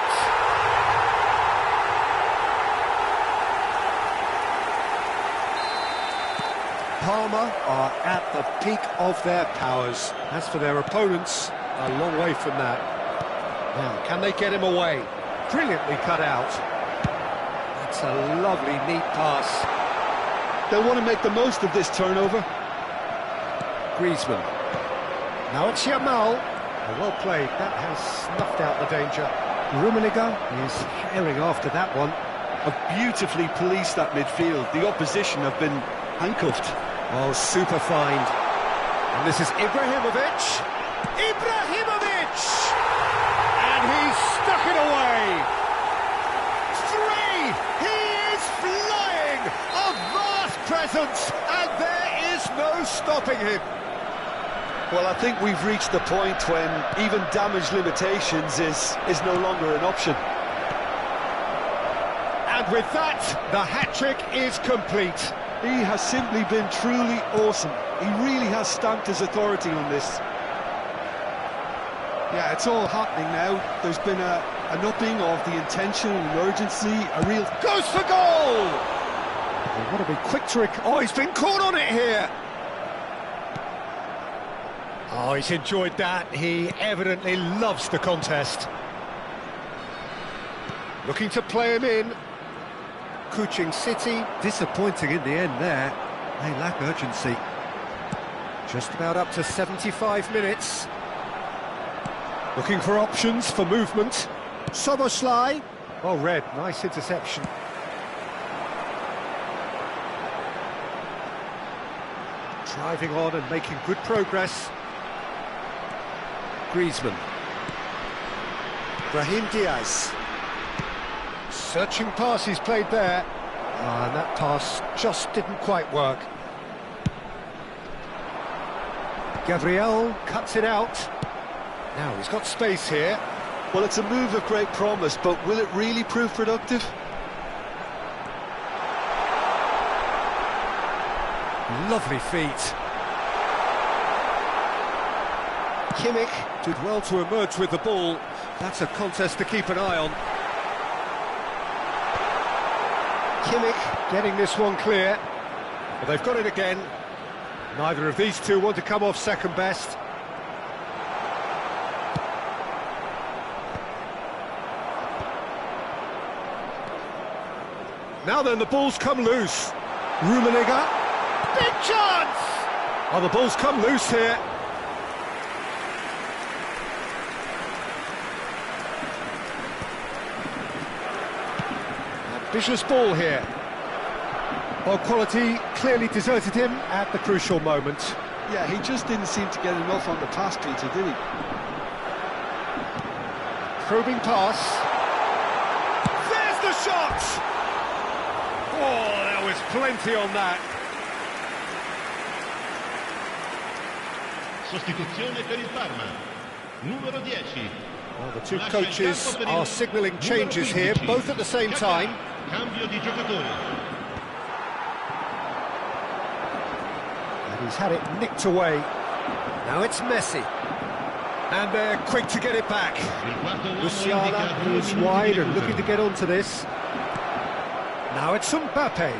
Parma are at the peak of their powers. As for their opponents, a long way from that. Now, can they get him away? Brilliantly cut out. That's a lovely, neat pass.
They'll want to make the most of this turnover.
Griezmann. Now it's Yamal. Well played, that has snuffed out the danger. Rummenigge is herring after that one.
Have beautifully policed that midfield. The opposition have been handcuffed.
Oh, super find. And this is Ibrahimovic. Ibrahimovic! And he's stuck it away. 3! He is flying! A vast presence, and there is no stopping him.
Well, I think we've reached the point when even damage limitations is no longer an option.
And with that, the hat-trick is complete.
He has simply been truly awesome. He really has stamped his authority on this. Yeah, it's all happening now. There's been an upping of the intention and urgency, a real...
Goes for goal! Oh, what a big quick trick. Oh, he's been caught on it here. Oh, he's enjoyed that. He evidently loves the contest. Looking to play him in. Kuching City, disappointing in the end there. They lack urgency. Just about up to 75 minutes. Looking for options for movement. Soboslai. Oh, red, nice interception. Driving on and making good progress. Griezmann. Brahim Diaz. Searching pass he's played there. And that pass just didn't quite work. Gabriel cuts it out. Now he's got space here.
Well, it's a move of great promise, but will it really prove productive?
Lovely feet. Kimmich did well to emerge with the ball. That's a contest to keep an eye on. Kimmich getting this one clear. But they've got it again. Neither of these two want to come off second best. Now then, the ball's come loose. Rummenigge. Big chance! Oh, the ball's come loose here. Ambitious ball here. Well, quality clearly deserted him at the crucial moment.
Yeah, he just didn't seem to get enough on the pass, Peter, did he?
Probing pass. There's the shot! Oh, there was plenty on that.
Sostituzione per il Parma. Numero 10.
Well, the two coaches are signalling changes here, both at the same time.
Cambio di giocatore.
And he's had it nicked away. Now it's Messi. And they're quick to get it back. Musiala moves wide and looking to get onto this. Now it's Mbappe.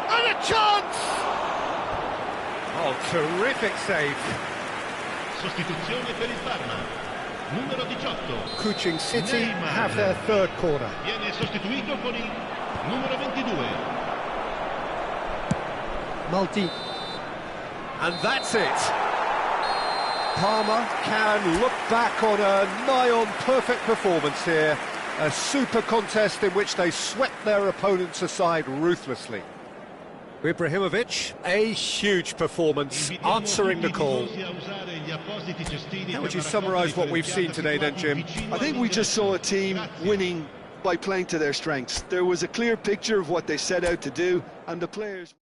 And a chance! Oh, terrific save.
Sostituzione per il Parma. Numero 18.
Kuching City have their third corner.
Viene sostituito con il numero 22.
Maldi. And that's it. Parma can look back on a nigh-on perfect performance here. A super contest in which they swept their opponents aside ruthlessly. Ibrahimovic, a huge performance, answering the call. How would you summarise what we've seen today then, Jim?
I think we just saw a team winning by playing to their strengths. There was a clear picture of what they set out to do, and the players...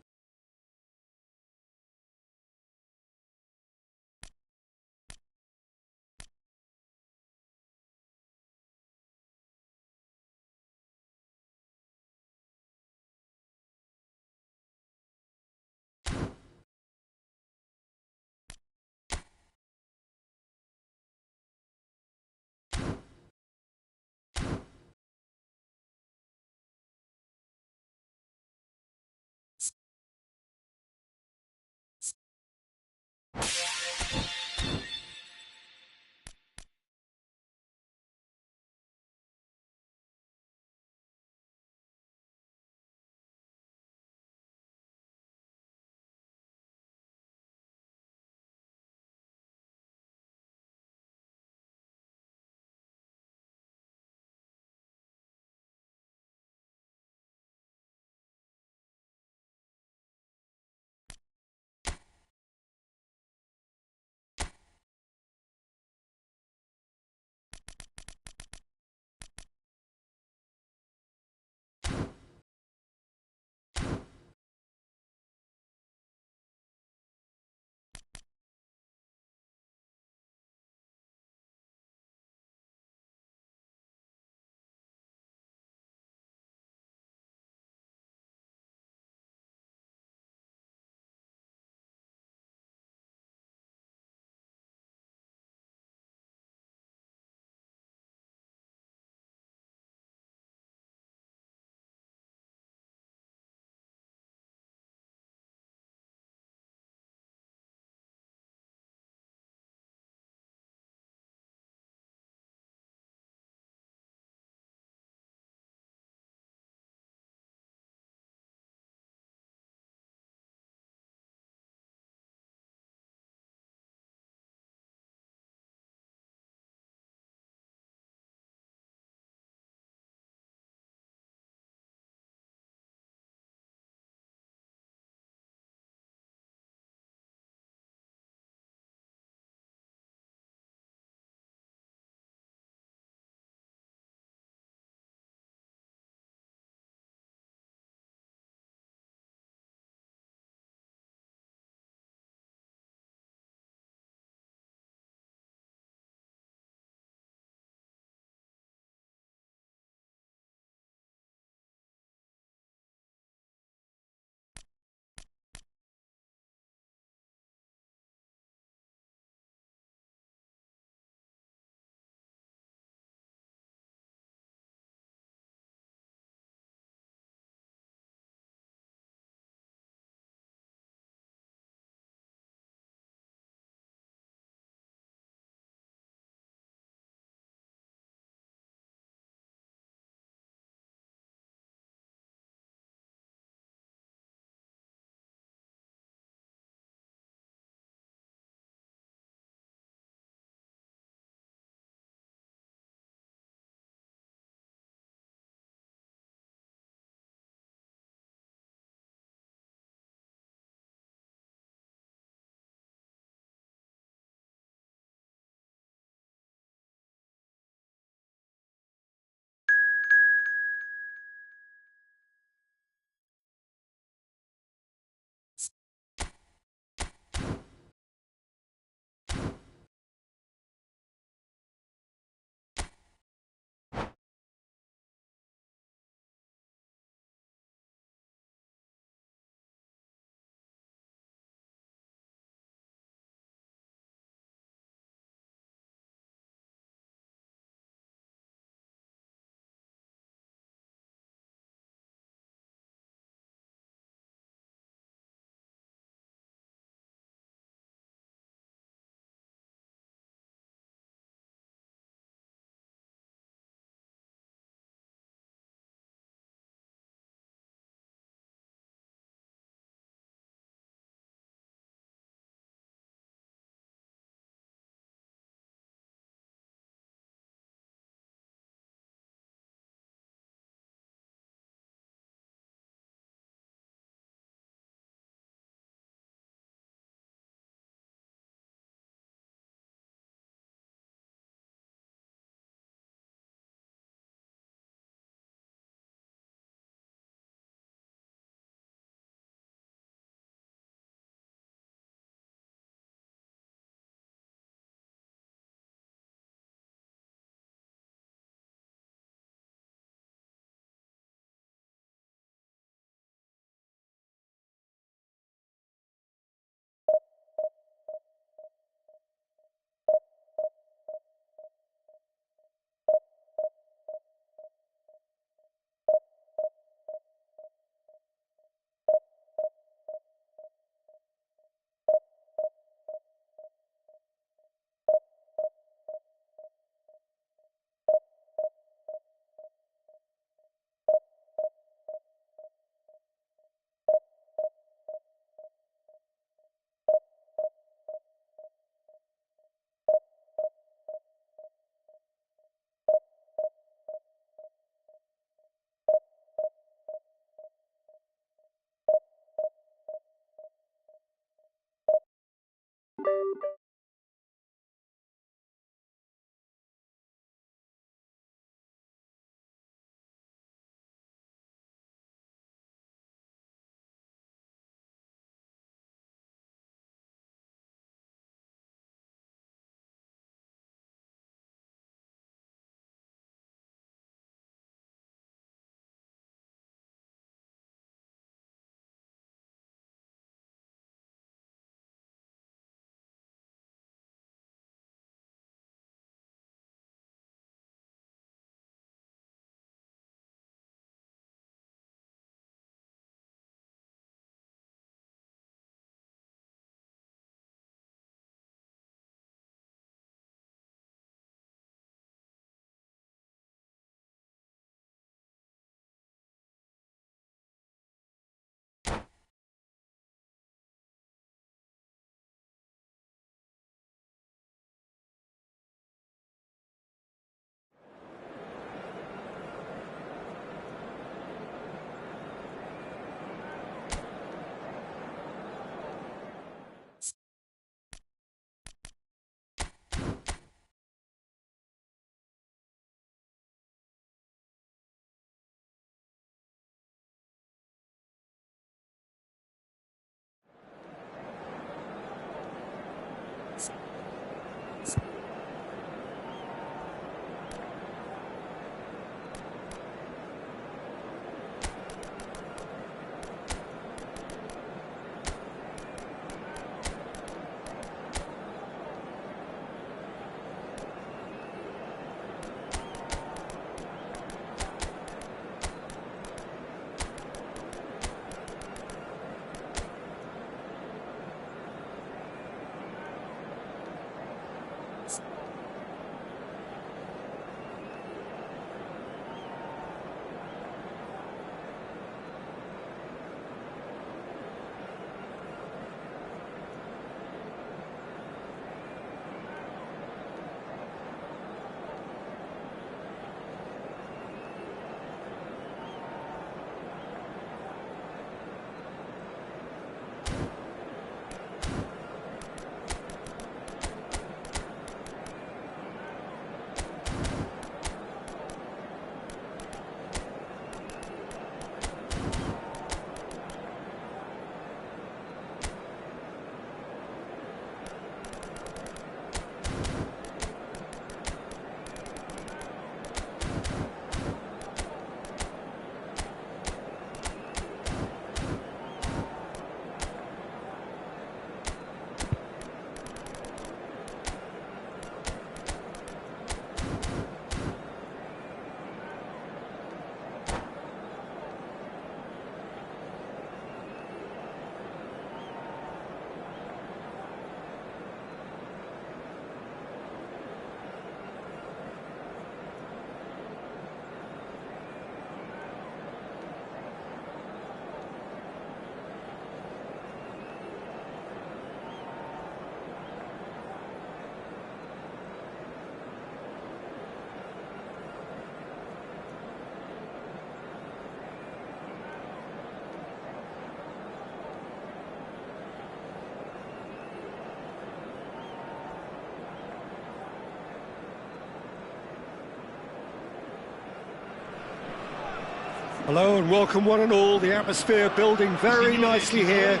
Hello and welcome one and all. The atmosphere building very nicely here.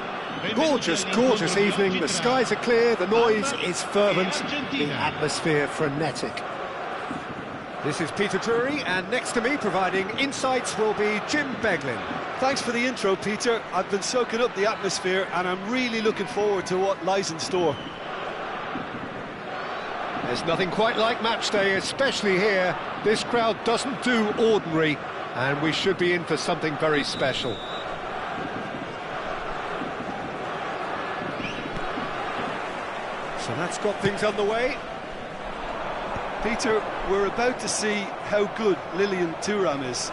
Gorgeous, gorgeous evening. The skies are clear, the noise is fervent, the atmosphere frenetic. This is Peter Drury, and next to me providing insights will be Jim Beglin.
Thanks for the intro, Peter. I've been soaking up the atmosphere and I'm really looking forward to what lies in store.
There's nothing quite like match day, especially here. This crowd doesn't do ordinary, and we should be in for something very special. So that's got things underway.
Peter, we're about to see how good Lilian Thuram is.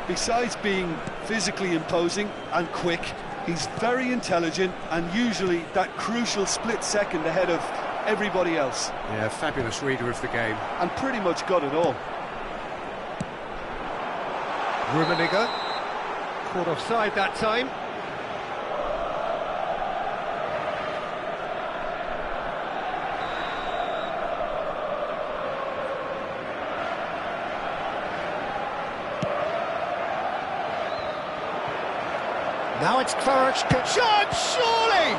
Besides being physically imposing and quick, he's very intelligent and usually that crucial split second ahead of everybody else.
Yeah, fabulous reader of the game.
And pretty much got it all.
Rummenigge, caught offside that time. Now it's Kvaratskhelia. Shot, surely!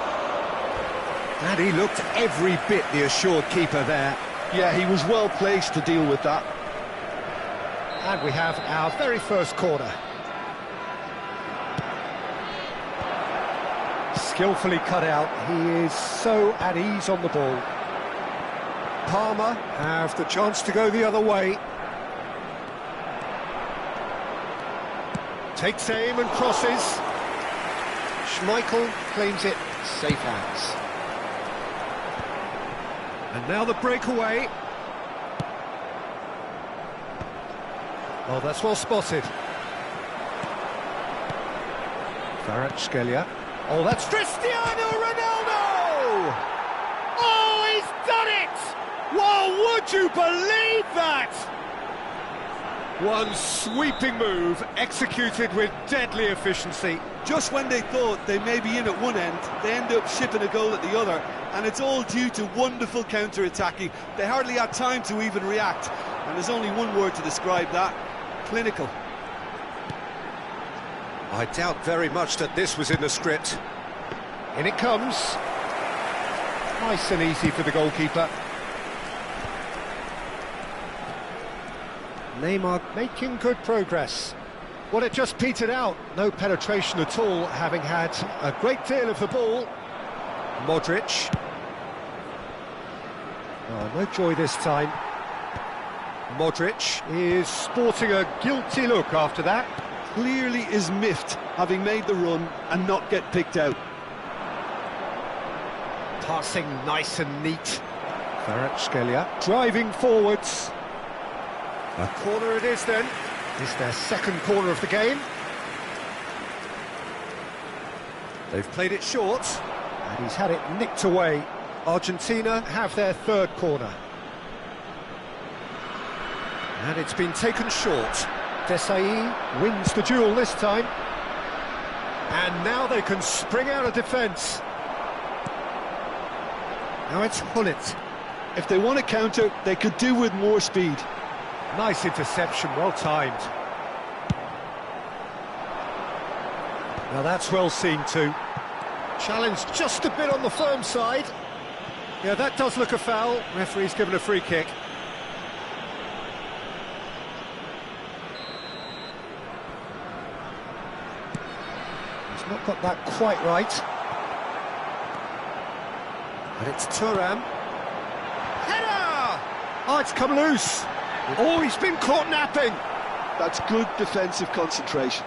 And he looked every bit the assured keeper there.
Yeah, he was well placed to deal with that.
And we have our very first corner. Skillfully cut out. He is so at ease on the ball. Palmer have the chance to go the other way. Takes aim and crosses. Schmeichel claims it, safe hands. And now the breakaway. Oh, that's well spotted. Kvaratskhelia. Oh, that's Cristiano Ronaldo! Oh, he's done it! Well, would you believe that? One sweeping move, executed with deadly efficiency.
Just when they thought they may be in at one end, they end up shipping a goal at the other, and it's all due to wonderful counter-attacking. They hardly had time to even react, and there's only one word to describe that: clinical.
I doubt very much that this was in the script. In it comes. Nice and easy for the goalkeeper. Neymar making good progress. Well, it just petered out. No penetration at all, having had a great deal of the ball. Modric. Oh, no joy this time. Modric is sporting a guilty look after that.
Clearly is miffed, having made the run and not get picked out.
Passing nice and neat. Kvaratskhelia driving forwards. A corner it is then. It's their second corner of the game. They've played it short, and he's had it nicked away. Argentina have their third corner. And it's been taken short. Desai wins the duel this time. And now they can spring out of defence. Now it's Hullet.
If they want to counter, they could do with more speed.
Nice interception, well timed. Now that's well seen too. Challenged just a bit on the firm side. Yeah, that does look a foul. Referee's given a free kick. He's not got that quite right. And it's Thuram. Header! Oh, it's come loose. Oh, he's been caught napping.
That's good defensive concentration.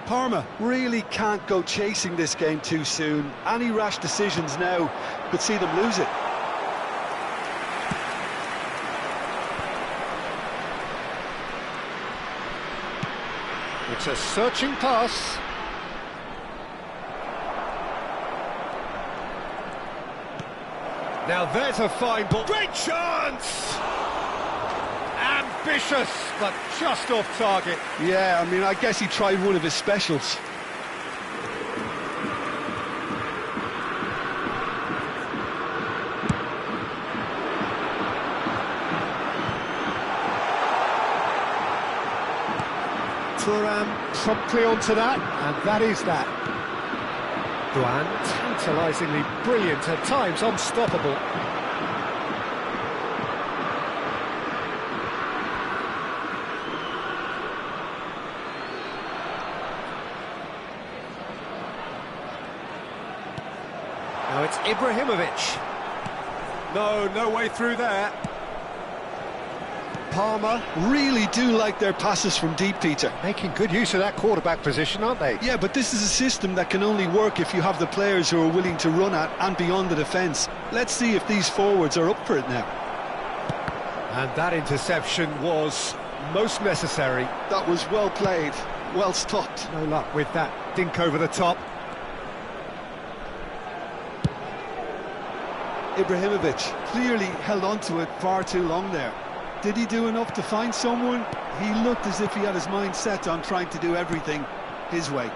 Parma really can't go chasing this game too soon. Any rash decisions now could see them lose it.
It's a searching pass. Now there's a fine ball. Great chance! Ambitious, but just off target.
Yeah, I mean, I guess he tried one of his specials.
Thuram promptly onto that, and that is that. Duan, tantalisingly brilliant, at times unstoppable. Now it's Ibrahimovic. No way through there. Palmer.
Really do like their passes from deep, Peter.
Making good use of that quarterback position, aren't they?
Yeah, but this is a system that can only work if you have the players who are willing to run at and beyond the defence. Let's see if these forwards are up for it now.
And that interception was most necessary.
That was well played, well stopped.
No luck with that dink over the top.
Ibrahimovic clearly held on to it far too long there. Did he do enough to find someone? He looked as if he had his mind set on trying to do everything his way.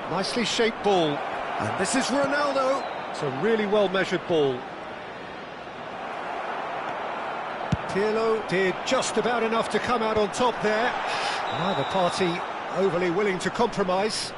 Nicely shaped ball. And this is Ronaldo. It's a really well-measured ball. Pirlo did just about enough to come out on top there. Neither party overly willing to compromise.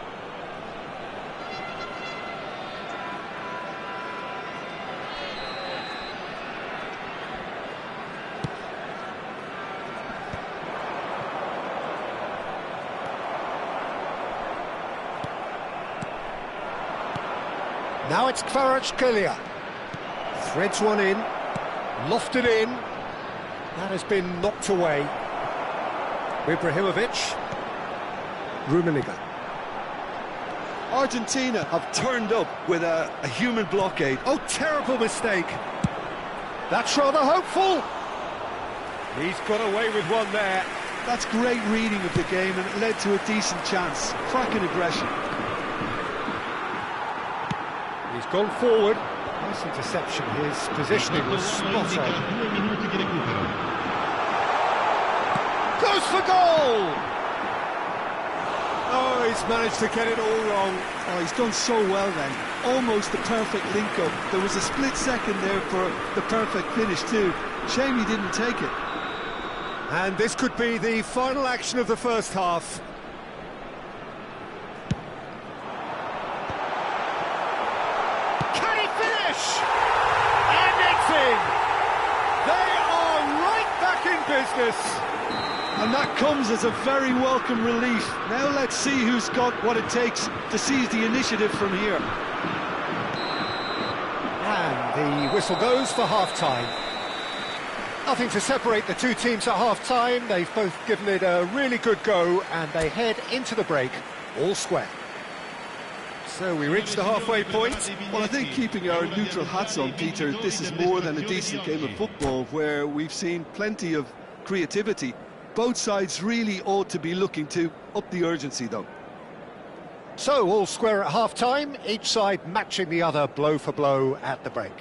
Now it's Kvaratskhelia. Threads one in, lofted in. That has been knocked away. Ibrahimovic. Rummenigge.
Argentina have turned up with a human blockade.
Oh, terrible mistake. That's rather hopeful. He's got away with one there.
That's great reading of the game, and it led to a decent chance. Cracking aggression.
He's gone forward. Nice interception. His positioning was spot on. Goes for goal! Oh, he's managed to get it all wrong.
Oh, he's done so well then. Almost the perfect link-up. There was a split second there for the perfect finish too. Shame he didn't take it.
And this could be the final action of the first half. Business.
And that comes as a very welcome relief. Now let's see who's got what it takes to seize the initiative from here.
And the whistle goes for half-time. Nothing to separate the two teams at half-time. They've both given it a really good go, and they head into the break all square. So we reach the halfway point.
Well, I think keeping our neutral hats on, Peter, this is more than a decent game of football where we've seen plenty of creativity. Both sides really ought to be looking to up the urgency, though.
So all square at half-time, each side matching the other blow for blow at the break.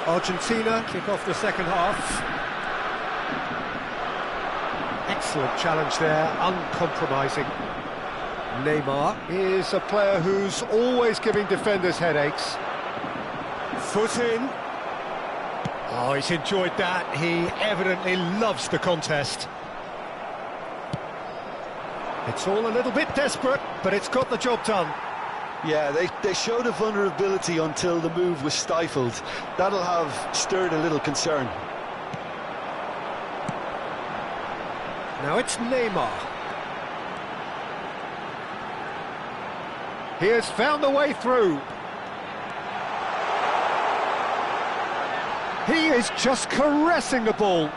Argentina kick off the second half. Excellent challenge there, uncompromising. Neymar is a player who's always giving defenders headaches. Foot in. Oh, he's enjoyed that. He evidently loves the contest. It's all a little bit desperate, but it's got the job done.
Yeah, they showed a vulnerability until the move was stifled. That'll have stirred a little concern.
Now it's Neymar. He has found the way through. He is just caressing the ball.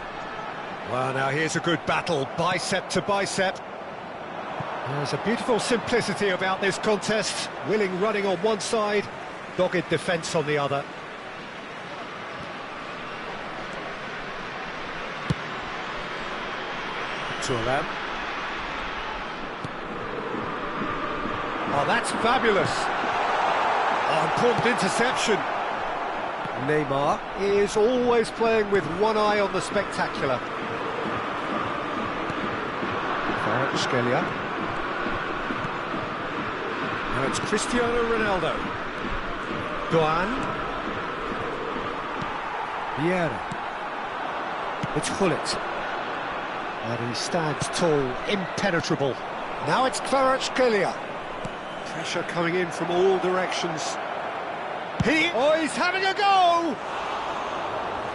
Well, now here's a good battle, bicep to bicep. There's a beautiful simplicity about this contest. Willing running on one side, dogged defence on the other. Turam. Oh, that's fabulous. Oh, important interception. Neymar is always playing with one eye on the spectacular. Kvaratskhelia. Now it's Cristiano Ronaldo. Doan. Vieira. It's Gullit. And he stands tall, impenetrable. Now it's Kvaratskhelia. Pressure coming in from all directions. He's having a go!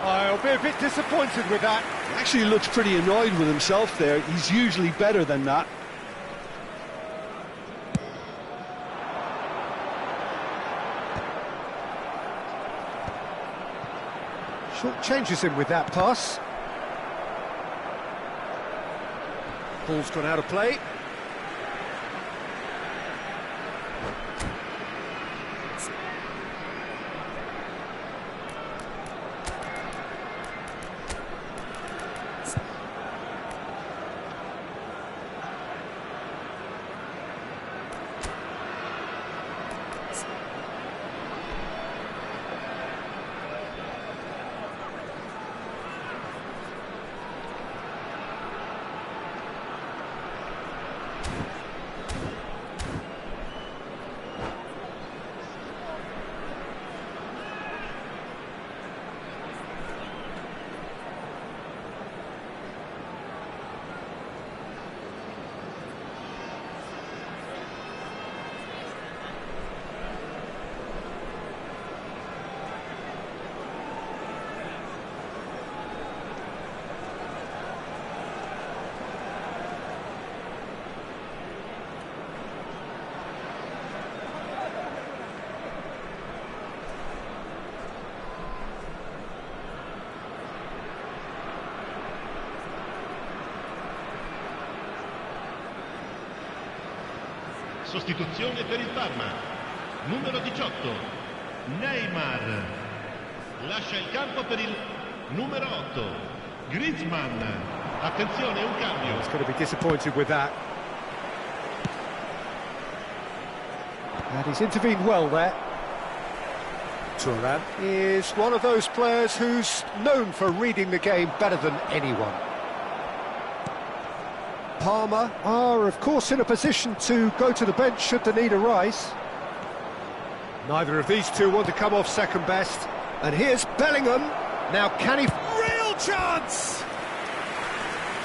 I'll be a bit disappointed with that.
He actually looks pretty annoyed with himself there. He's usually better than that.
Short changes him with that pass. Ball's gone out of play.
Sostituzione per il Parma, numero 18, Neymar, lascia il campo per il numero 8, Griezmann, attenzione, un cambio.
He's going to be disappointed with that. And he's intervened well there. Turam is one of those players who's known for reading the game better than anyone. Parma are, of course, in a position to go to the bench should the need arise. Neither of these two want to come off second best. And here's Bellingham. Now can he... Real chance!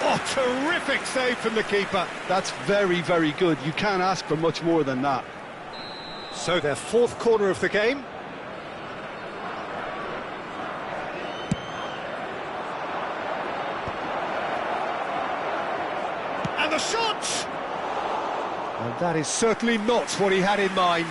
Oh, terrific save from the keeper.
That's very, very good. You can't ask for much more than that.
So their fourth corner of the game. And the shot! And that is certainly not what he had in mind.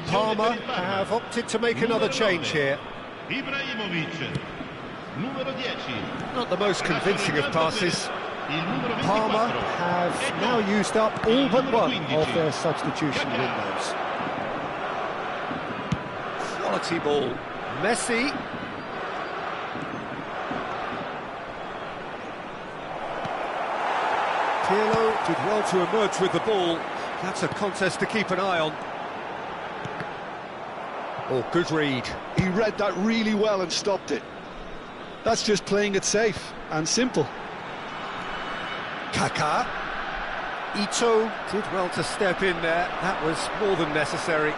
Parma have opted to make another change here. Not the most convincing of passes. Parma have now used up all but one of their substitution windows. Quality ball. Messi. Pirlo did well to emerge with the ball. That's a contest to keep an eye on. Oh, good read.
He read that really well and stopped it. That's just playing it safe and simple.
Kaká. Ito did well to step in there. That was more than necessary.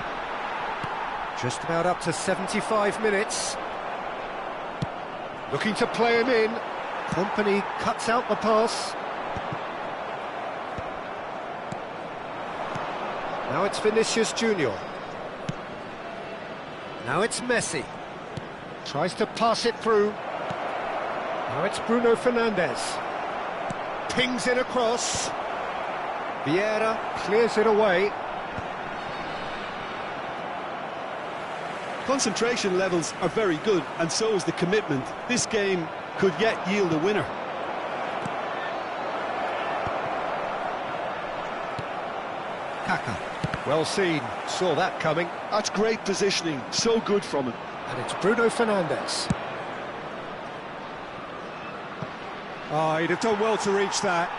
Just about up to 75 minutes. Looking to play him in. Company cuts out the pass. Now it's Vinicius Junior. Now it's Messi. Tries to pass it through. Now it's Bruno Fernandes. Pings it across. Vieira clears it away.
Concentration levels are very good, and so is the commitment. This game could yet yield a winner.
Kaka. Well seen. Saw that coming.
That's great positioning. So good from him.
And it's Bruno Fernandes. Oh, he'd have done well to reach that.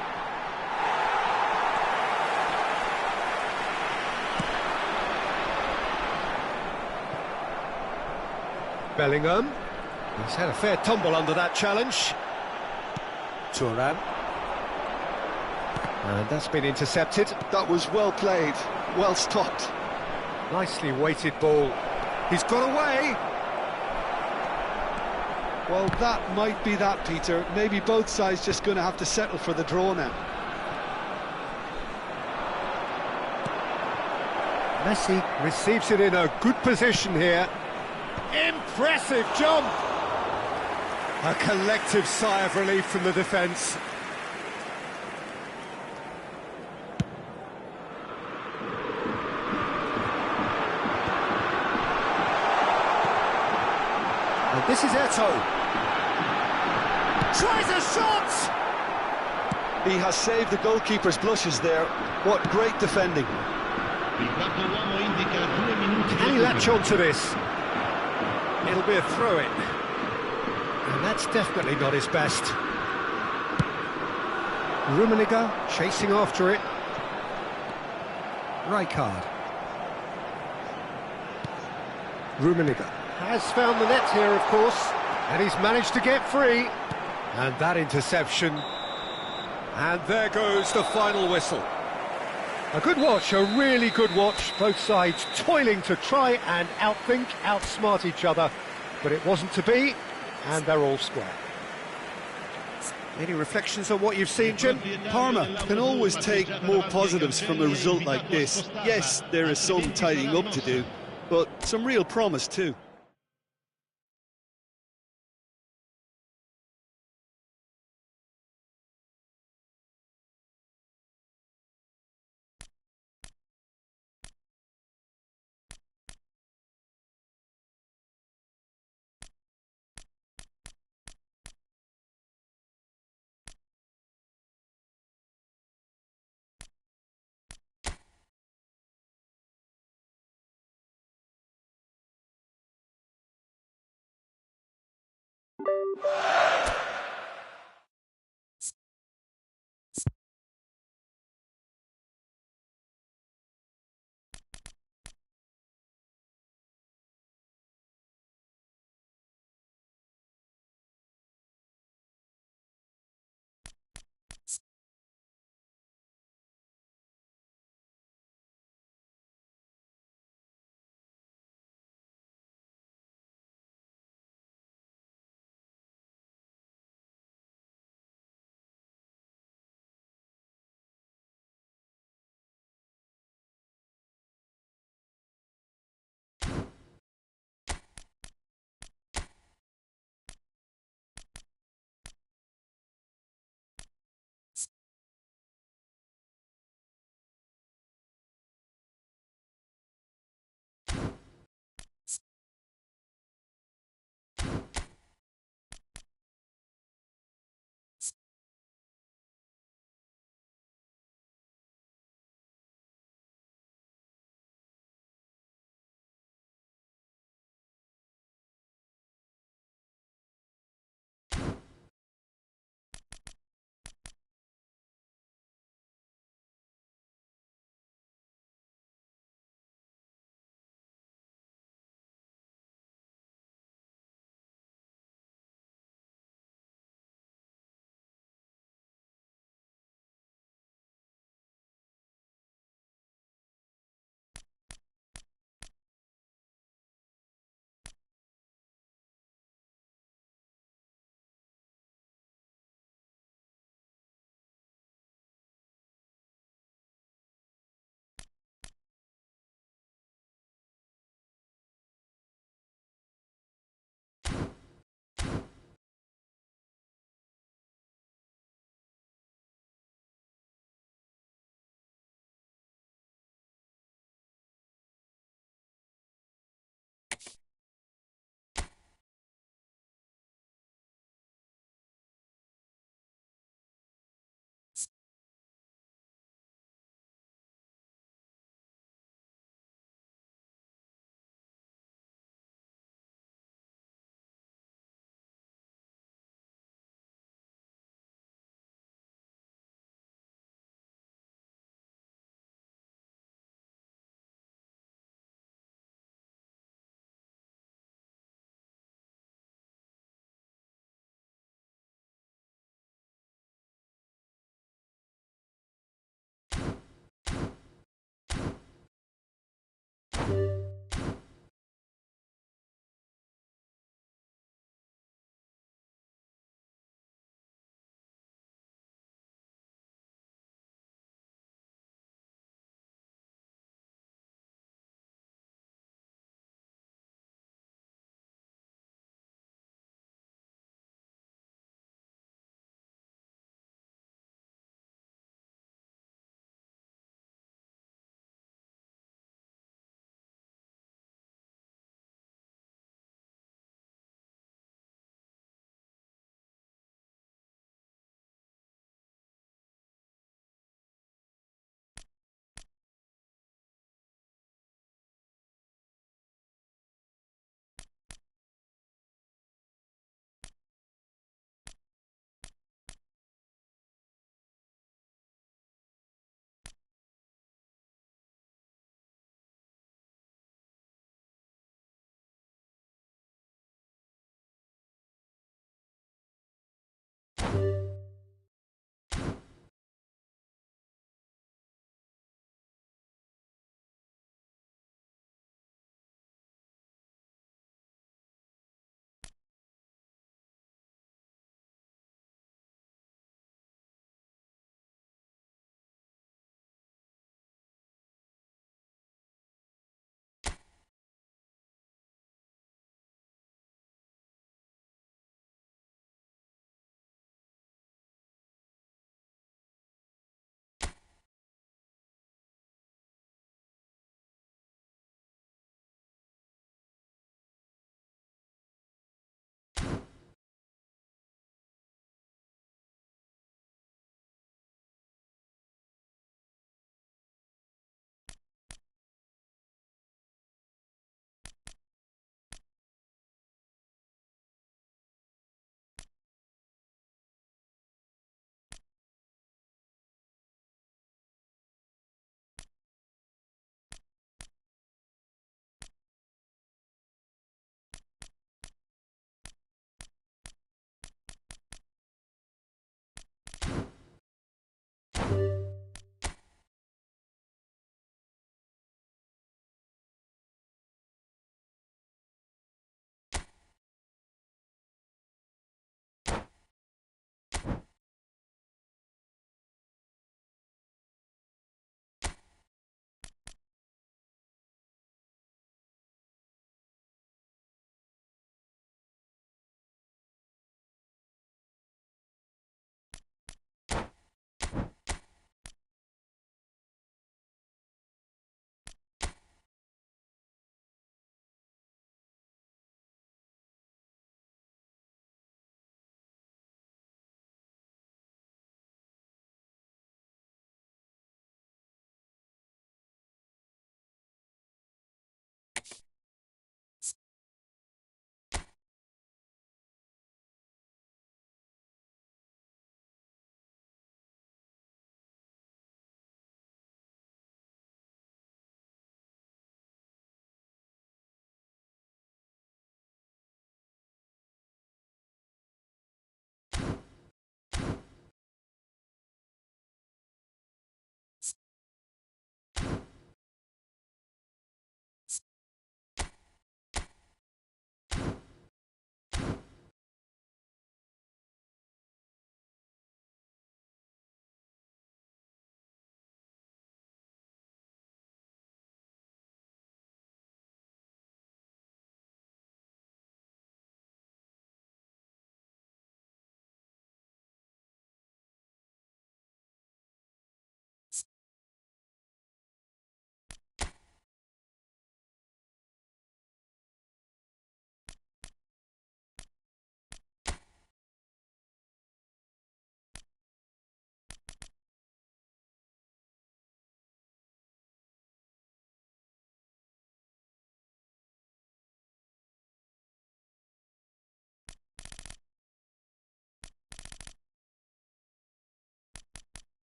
Bellingham. He's had a fair tumble under that challenge. Thuram. And that's been intercepted.
That was well played, well stopped.
Nicely weighted ball. He's got away.
Well, that might be that, Peter. Maybe both sides just going to have to settle for the draw now.
Messi receives it in a good position here. Impressive jump! A collective sigh of relief from the defence. And this is Eto'o. Tries a shot!
He has saved the goalkeeper's blushes there. What great defending.
Can he latch on to this? It'll be a throw-in. And that's definitely not his best. Rummenigge chasing after it. Rijkaard. Rummenigge has found the net here, of course, and he's managed to get free. And that interception. And there goes the final whistle. A good watch, a really good watch. Both sides toiling to try and outthink, outsmart each other. But it wasn't to be, and they're all square. Any reflections on what you've seen, Jim?
Parma can always take more positives from a result like this. Yes, there is some tidying up to do, but some real promise too.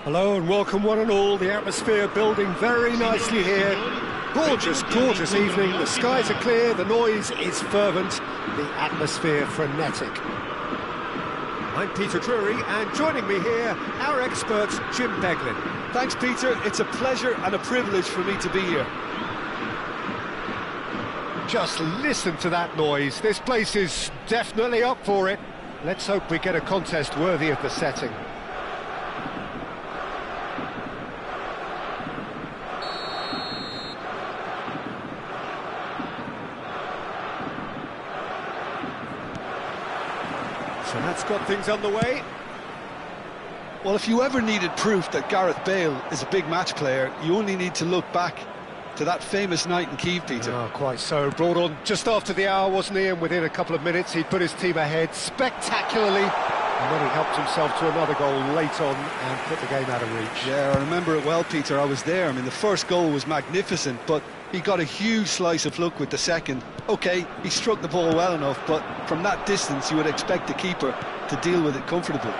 Hello and welcome one and all. The atmosphere building very nicely here. Gorgeous, gorgeous evening. The skies are clear, the noise is fervent, the atmosphere frenetic. I'm Peter Drury, and joining me here, our expert, Jim Beglin.
Thanks, Peter. It's a pleasure and a privilege for me to be here.
Just listen to that noise. This place is definitely up for it. Let's hope we get a contest worthy of the setting. So that's got things underway.
Well, if you ever needed proof that Gareth Bale is a big match player, you only need to look back to that famous night in Kiev, Peter.
Oh, quite so. Brought on just after the hour, wasn't he? And within a couple of minutes, he'd put his team ahead spectacularly. And then he helped himself to another goal late on and put the game out of reach.
Yeah, I remember it well, Peter. I was there. I mean, the first goal was magnificent, but he got a huge slice of luck with the second. OK, he struck the ball well enough, but from that distance, you would expect the keeper to deal with it comfortably.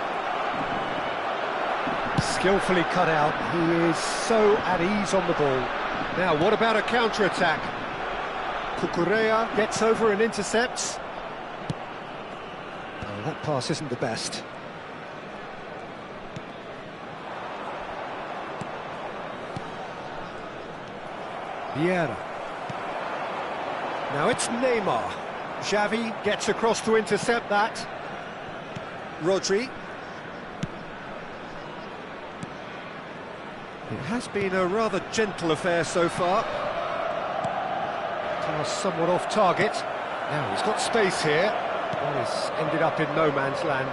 Skillfully cut out. He is so at ease on the ball. Now, what about a counter-attack? Cucurella gets over and intercepts. Oh, that pass isn't the best. Vieira. Now it's Neymar. Xavi gets across to intercept that. Rodri. It has been a rather gentle affair so far. Pass somewhat off target. Now he's got space here. Well, he's ended up in no man's land.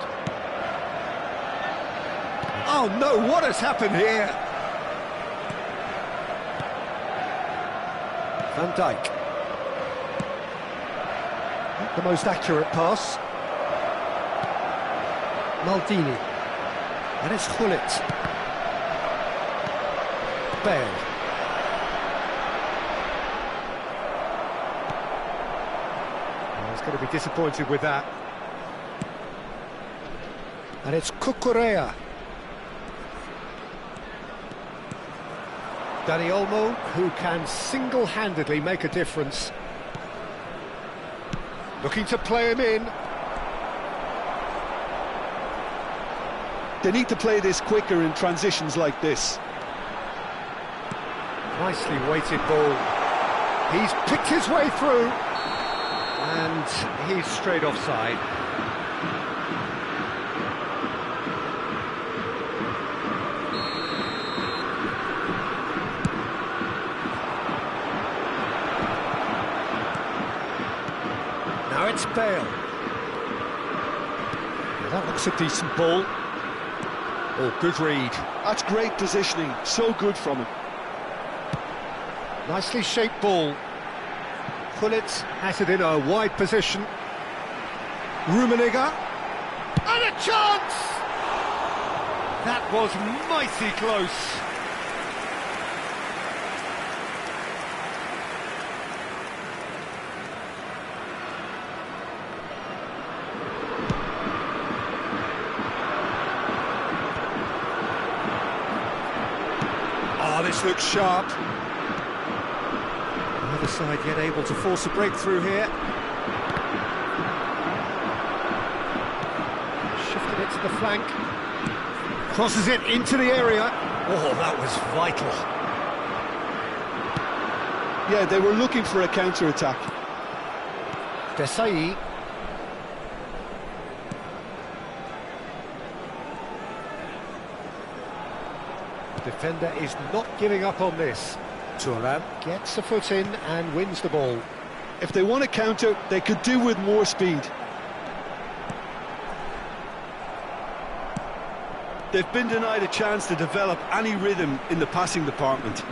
Oh no, what has happened here? Van Dijk. Not the most accurate pass. Maldini. And it's Gullit. Bale. Well, he's going to be disappointed with that. And it's Cucurella. Dani Olmo, who can single-handedly make a difference. Looking to play him in.
They need to play this quicker in transitions like this.
Nicely weighted ball. He's picked his way through. And he's straight offside. Now it's Bale. Well, that looks a decent ball. Oh, good read.
That's great positioning. So good from him.
Nicely shaped ball. Gullit has it in a wide position. Rummenigge. And a chance! That was mighty close. Oh, this looks sharp. Other side yet able to force a breakthrough here. Shifted it to the flank. Crosses it into the area. Oh, that was vital.
Yeah, they were looking for a counter-attack.
Desai. Defender is not giving up on this. Thuram gets a foot in and wins the ball.
If they want to counter, they could do with more speed. They've been denied a chance to develop any rhythm in the passing department.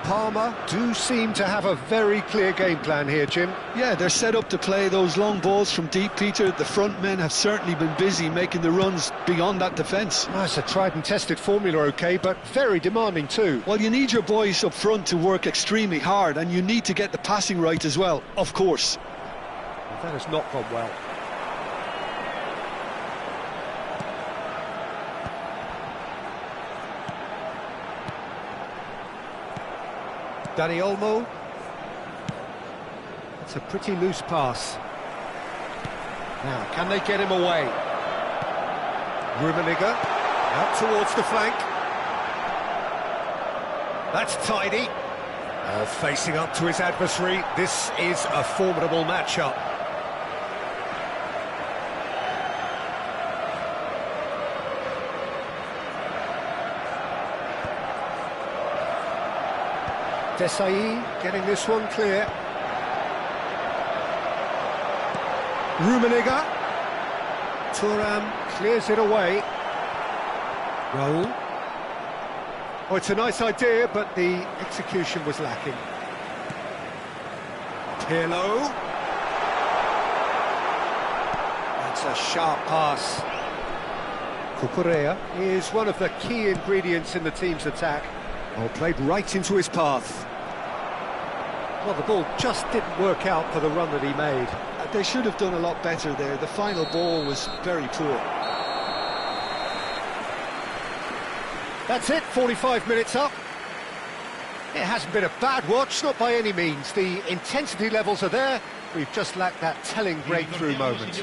Parma do seem to have a very clear game plan here, Jim.
Yeah, they're set up to play those long balls from deep, Peter. The front men have certainly been busy making the runs beyond that defence.
Well, it's a tried and tested formula, OK, but very demanding too.
Well, you need your boys up front to work extremely hard, and you need to get the passing right as well, of course.
Well, that has not gone well. Dani Olmo. It's a pretty loose pass. Now, can they get him away? Rummenigge, out towards the flank. That's tidy. Facing up to his adversary, this is a formidable matchup. Desai getting this one clear. Rummenigge. Thuram clears it away. Raul. Oh, it's a nice idea, but the execution was lacking. Pirlo. That's a sharp pass. Cucurella is one of the key ingredients in the team's attack. Oh, played right into his path. Well, the ball just didn't work out for the run that he made.
They should have done a lot better there. The final ball was very poor.
That's it, 45 minutes up. It hasn't been a bad watch, not by any means. The intensity levels are there. We've just lacked that telling breakthrough moment.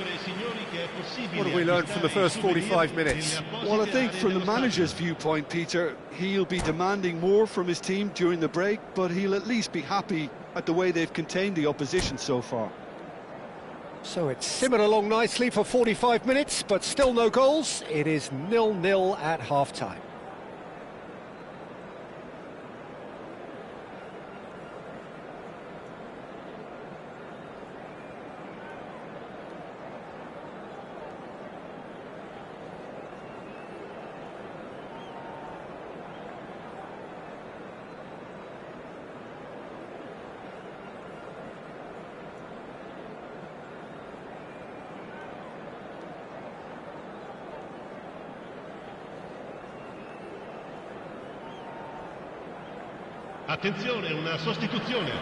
What have we learned from the first 45 minutes?
Well, I think from the manager's viewpoint, Peter, he'll be demanding more from his team during the break, but he'll at least be happy at the way they've contained the opposition so far.
So it's simmered along nicely for 45 minutes, but still no goals. It is 0-0 at half-time.
Attenzione, una sostituzione.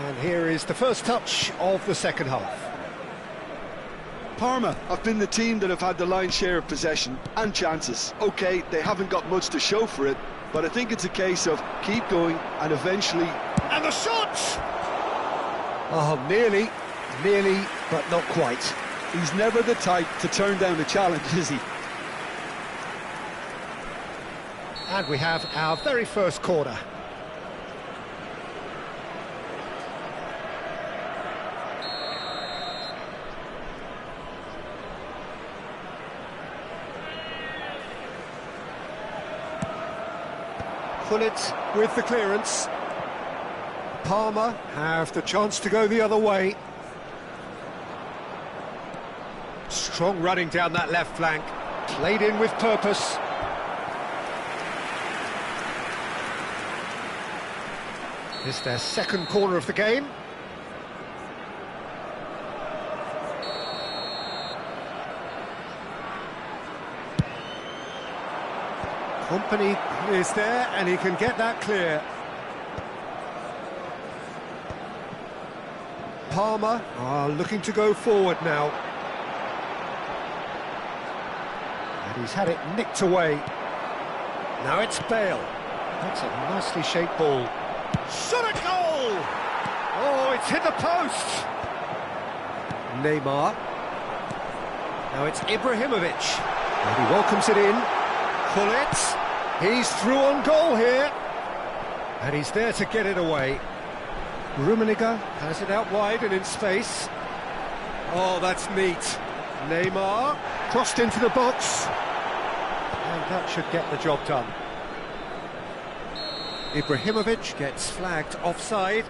And here is the first touch of the second half.
Parma have been the team that have had the lion's share of possession and chances. OK, they haven't got much to show for it, but I think it's a case of keep going and eventually...
And the shot! Oh, nearly, but not quite.
He's never the type to turn down a challenge, is he?
And we have our very first corner. Pullet with the clearance. Parma have the chance to go the other way. Strong running down that left flank. Played in with purpose. This is their second corner of the game. Company is there and he can get that clear. Parma are looking to go forward now. And he's had it nicked away. Now it's Bale. That's a nicely shaped ball. Shot a goal! Oh, it's hit the post! Neymar. Now it's Ibrahimovic. And he welcomes it in. Gullit, he's through on goal here. And he's there to get it away. Rummenigge has it out wide and in space. Oh, that's neat. Neymar, crossed into the box. And that should get the job done. Ibrahimovic gets flagged offside.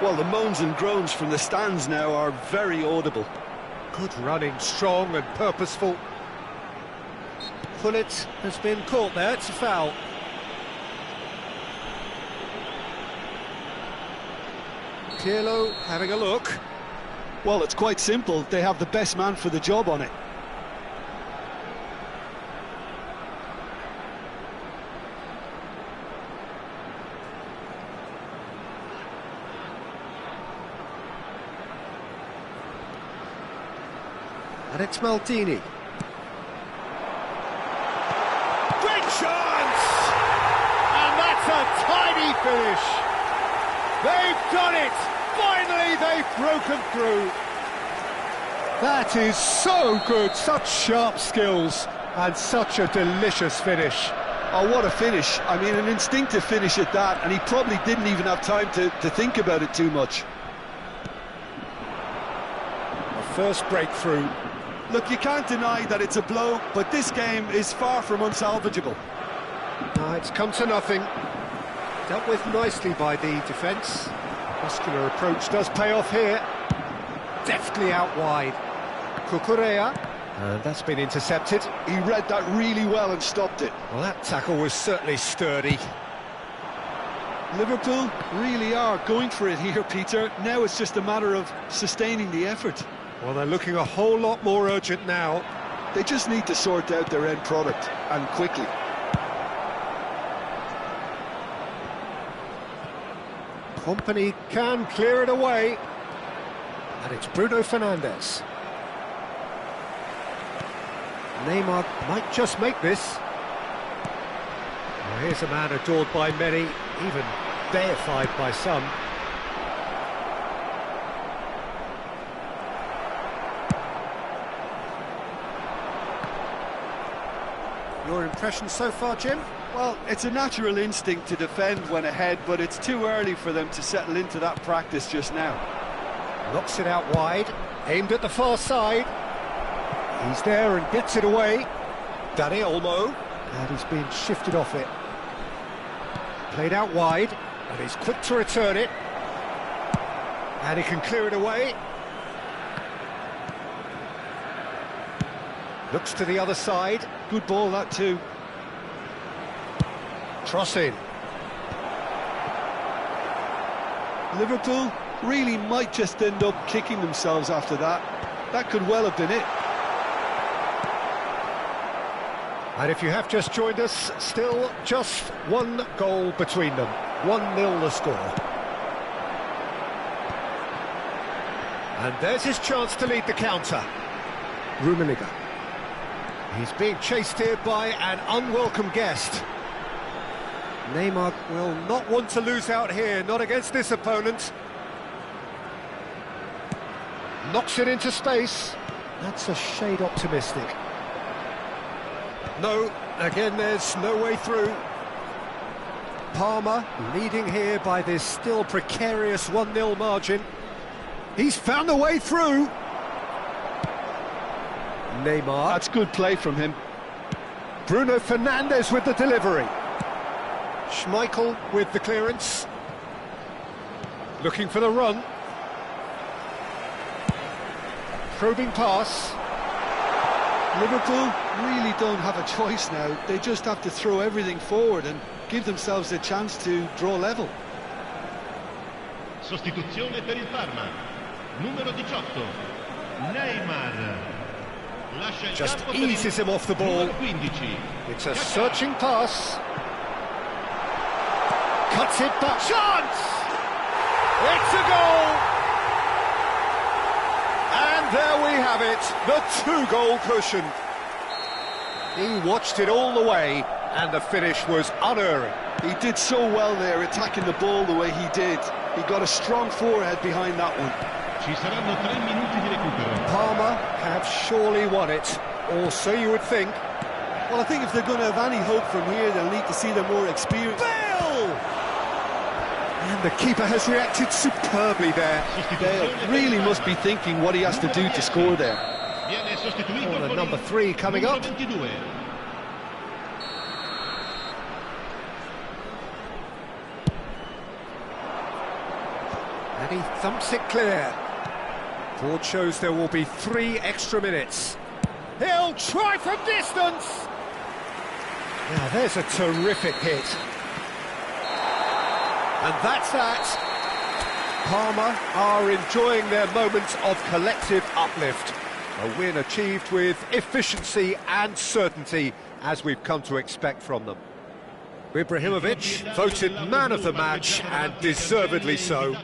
Well, the moans and groans from the stands now are very audible.
Good running, strong and purposeful. Gullit has been caught there, it's a foul. Pirlo having a look.
Well, it's quite simple. They have the best man for the job on it.
And it's Maldini. Great chance! And that's a tidy finish. They've done it! Finally, they've broken through. That is so good, such sharp skills, and such a delicious finish.
Oh, what a finish. I mean, an instinctive finish at that, and he probably didn't even have time to think about it too much.
A first breakthrough.
Look, you can't deny that it's a blow, but this game is far from unsalvageable.
It's come to nothing. Dealt with nicely by the defence. Muscular approach does pay off here. Deftly out wide. Cucurella. And that's been intercepted.
He read that really well and stopped it.
Well, that tackle was certainly sturdy.
Liverpool really are going for it here, Peter. Now it's just a matter of sustaining the effort.
Well, they're looking a whole lot more urgent now.
They just need to sort out their end product, and quickly.
Company can clear it away. And it's Bruno Fernandes. Neymar might just make this. Well, here's a man adored by many, even deified by some. Your impression so far, Jim?
Well, it's a natural instinct to defend when ahead, but it's too early for them to settle into that practice just now.
Knocks it out wide, aimed at the far side. He's there and gets it away. Dani Olmo, and he's been shifted off it. Played out wide, and he's quick to return it. And he can clear it away. Looks to the other side.
Good ball, that too.
Crossing.
Liverpool really might just end up kicking themselves after that. That could well have been it.
And if you have just joined us, still just one goal between them. 1-0 the score. And there's his chance to lead the counter. Rummenigge. He's being chased here by an unwelcome guest. Neymar will not want to lose out here, not against this opponent. Knocks it into space. That's a shade optimistic. No, again there's no way through. Palmer leading here by this still precarious 1-0 margin. He's found a way through. Neymar.
That's good play from him.
Bruno Fernandes with the delivery. Schmeichel with the clearance. Looking for the run. Probing pass.
Liverpool really don't have a choice now. They just have to throw everything forward and give themselves a chance to draw level.
Sostituzione per il Parma. Numero 18. Neymar. Lascia il
Just
campo per
eases him off the ball.
numero 15.
It's a searching pass. Cuts it back. Chance! It's a goal! And there we have it, the 2-goal cushion. He watched it all the way, and the finish was unerring.
He did so well there, attacking the ball the way he did. He got a strong forehead behind that one.
Ci saranno 3 minuti di recupero.
Palmer have surely won it, or so you would think.
Well, I think if they're going to have any hope from here, they'll need to see the more experienced.
Bale! And the keeper has reacted superbly there.
Bale really must be thinking what he has to do to score there.
Viene sostituito
Oh,
con
number
il
3 coming
numero
up.
22.
And he thumps it clear. Board shows there will be 3 extra minutes. He'll try from distance! Now there's a terrific hit. And that's that. Parma are enjoying their moment of collective uplift. A win achieved with efficiency and certainty, as we've come to expect from them. Ibrahimovic voted man of the match, and deservedly so.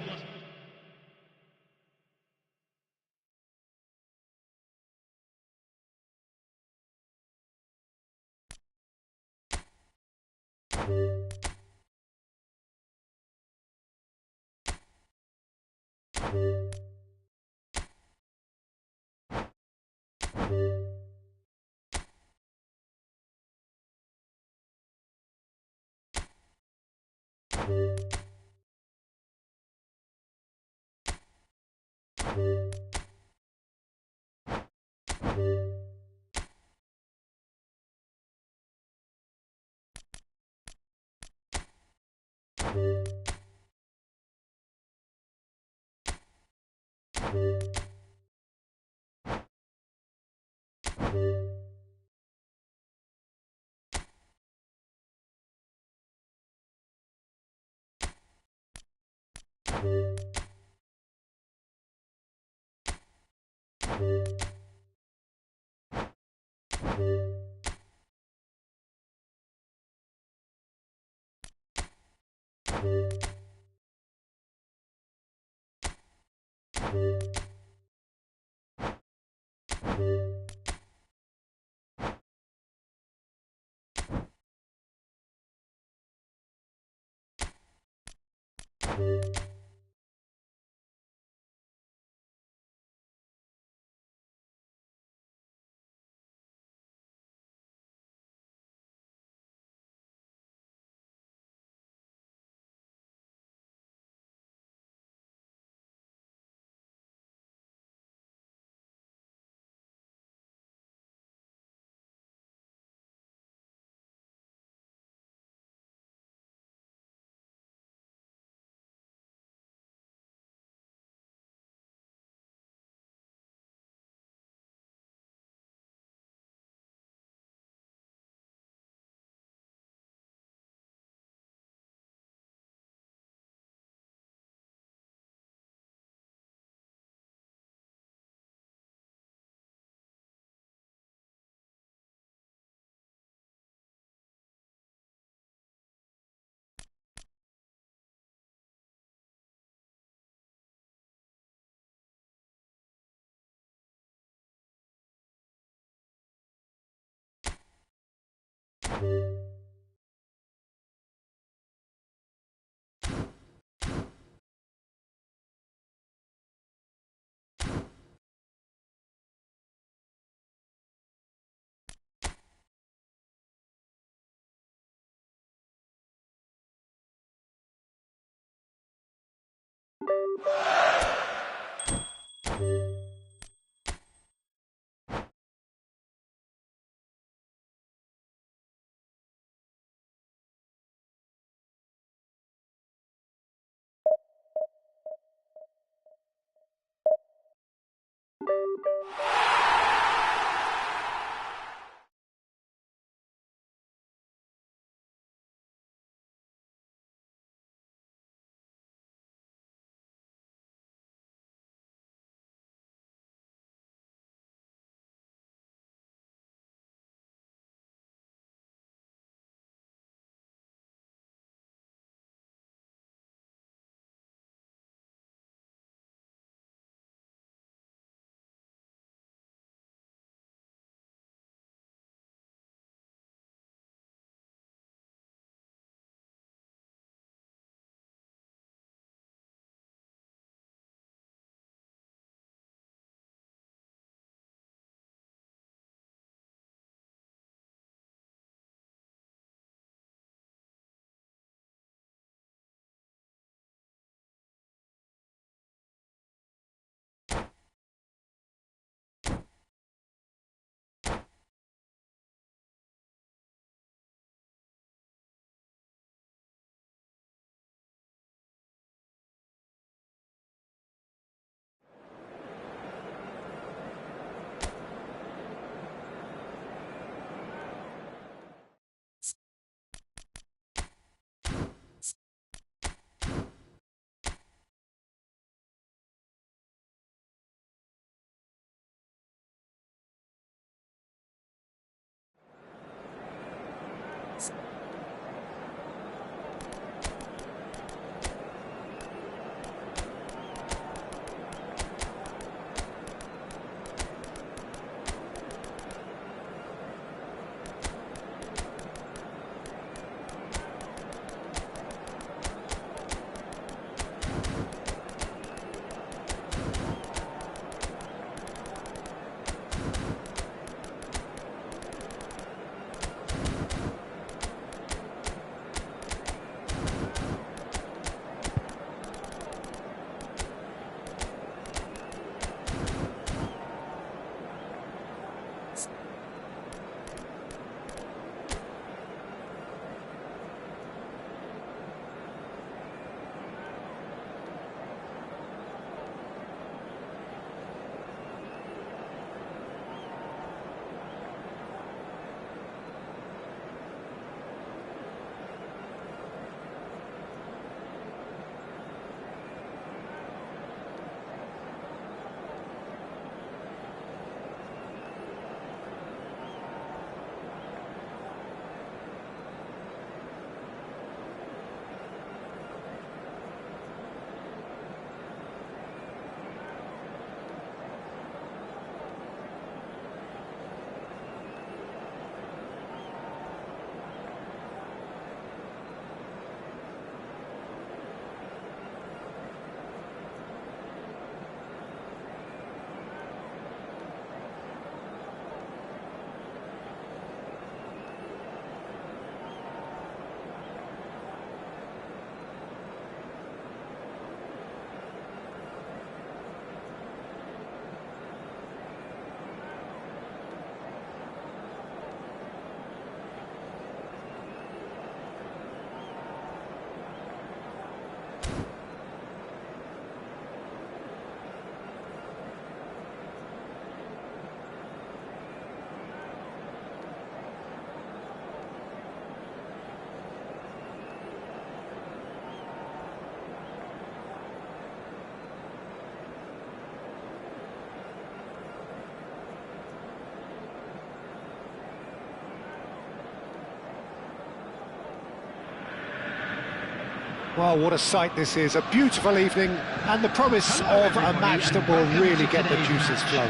Well, what a sight this is, a beautiful evening, and the promise of a match that will really get the juices flowing.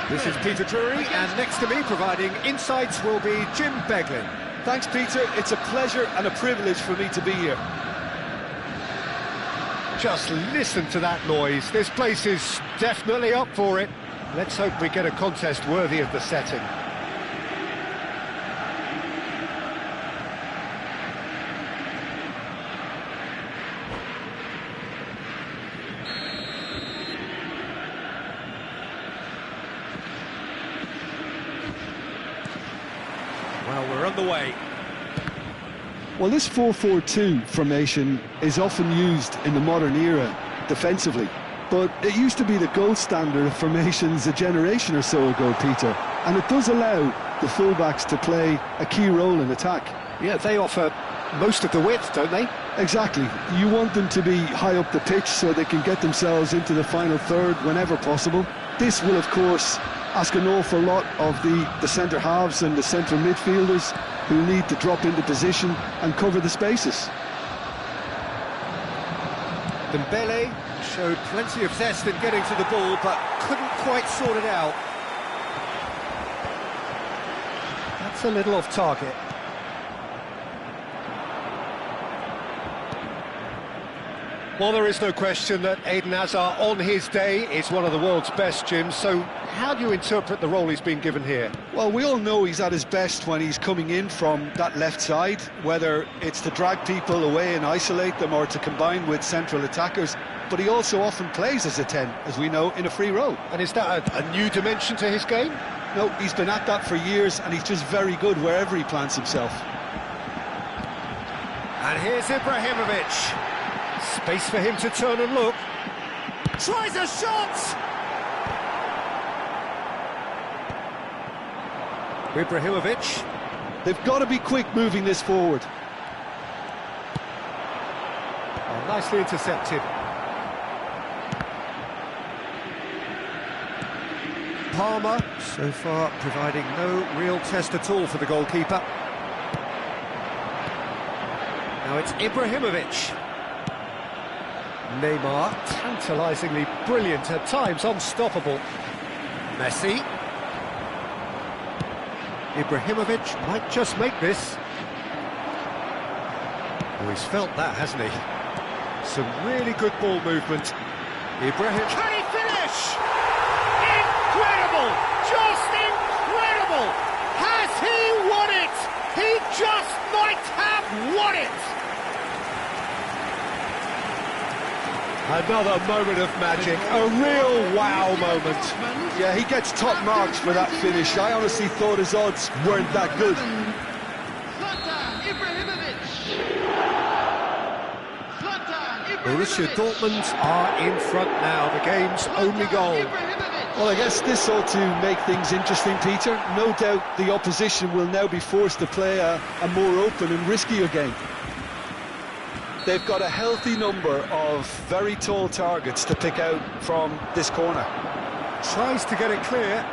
This is Peter Drury, and next to me providing insights will be Jim Beglin.
Thanks, Peter. It's a pleasure and a privilege for me to be here.
Just listen to that noise. This place is definitely up for it. Let's hope we get a contest worthy of the setting. underway.
Well, this 4-4-2 formation is often used in the modern era defensively, but it used to be the gold standard of formations a generation or so ago, Peter, and it does allow the fullbacks to play a key role in attack.
Yeah, they offer most of the width, don't they?
Exactly. You want them to be high up the pitch so they can get themselves into the final third whenever possible. This will, of course, ask an awful lot of the centre halves and the central midfielders, who need to drop into position and cover the spaces.
Dembele showed plenty of zest in getting to the ball, but couldn't quite sort it out. That's a little off target. Well, there is no question that Eden Hazard, on his day, is one of the world's best, Jim. So how do you interpret the role he's been given here?
Well, we all know he's at his best when he's coming in from that left side, whether it's to drag people away and isolate them or to combine with central attackers. But he also often plays as a 10, as we know, in a free role.
And is that a new dimension to his game?
No, he's been at that for years, and he's just very good wherever he plants himself.
And here's Ibrahimovic. Space for him to turn and look. Tries a shot! Ibrahimovic.
They've got to be quick moving this forward.
Oh, nicely intercepted. Palmer, so far providing no real test at all for the goalkeeper. Now it's Ibrahimovic. Neymar, tantalisingly brilliant, at times unstoppable. Messi. Ibrahimovic might just make this. Oh, he's felt that, hasn't he? Some really good ball movement. Ibrahim. Can he finish? Incredible! Just incredible! Has he won it? He just might have won it! Another moment of magic, a real wow moment.
Yeah, he gets top marks for that finish. I honestly thought his odds weren't that good.
Borussia Dortmund are in front now, the game's only goal.
Well, I guess this ought to make things interesting, Peter. No doubt the opposition will now be forced to play a more open and riskier game. They've got a healthy number of very tall targets to pick out from this corner.
Tries to get it clear.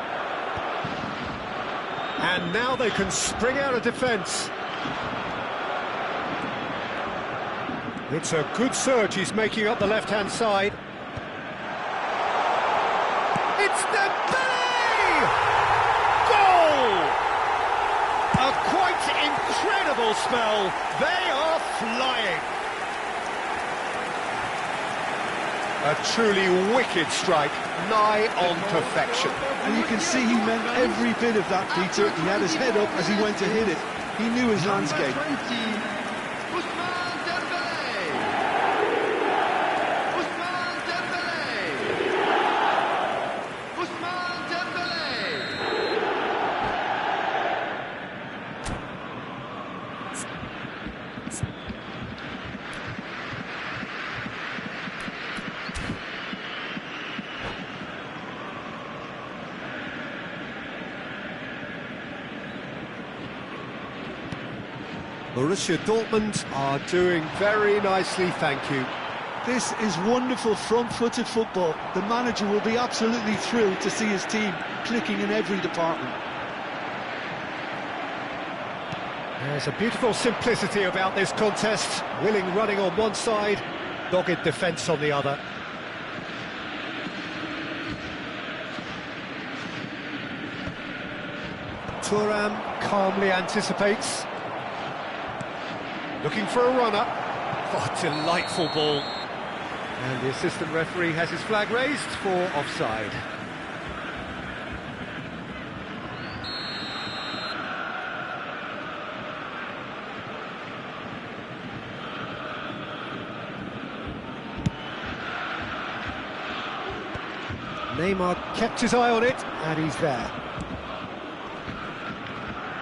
And now they can spring out of defence. It's a good surge he's making up the left-hand side. It's Dembele! Goal! A quite incredible spell. They are flying. A truly wicked strike, nigh on perfection.
And you can see he meant every bit of that, Peter. He had his head up as he went to hit it. He knew his landscape.
Borussia Dortmund are doing very nicely, thank you.
This is wonderful front-footed football. The manager will be absolutely thrilled to see his team clicking in every department.
There's a beautiful simplicity about this contest. Willing running on one side, dogged defence on the other. Thuram calmly anticipates. Looking for a runner. Oh, delightful ball. And the assistant referee has his flag raised for offside. Neymar kept his eye on it, and he's there.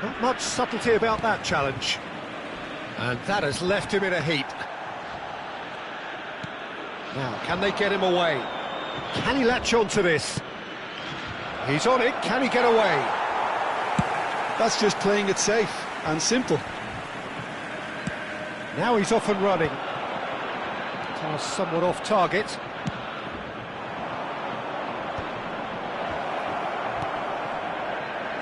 Not Not much subtlety about that challenge. And that has left him in a heap. Now, can they get him away? Can he latch on to this? He's on it, can he get away?
That's just playing it safe and simple.
Now he's off and running. Pass somewhat off target.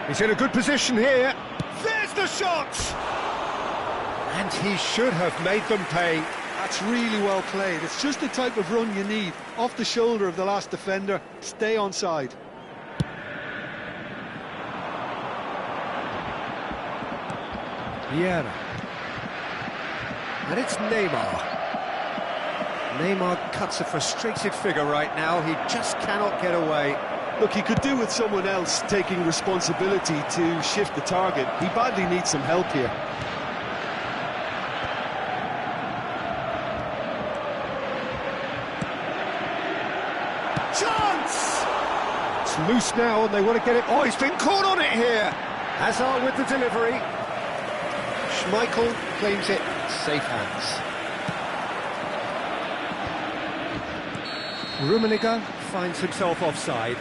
He's in a good position here. There's the shot! And he should have made them pay.
That's really well played. It's just the type of run you need. Off the shoulder of the last defender, stay onside.
Vieira. And it's Neymar. Neymar cuts a frustrated figure right now. He just cannot get away.
Look, he could do with someone else taking responsibility to shift the target. He badly needs some help here.
Chance! It's loose now and they want to get it. Oh, he's been caught on it here. Hazard with the delivery. Schmeichel claims it. Safe hands. Rummenigge finds himself offside.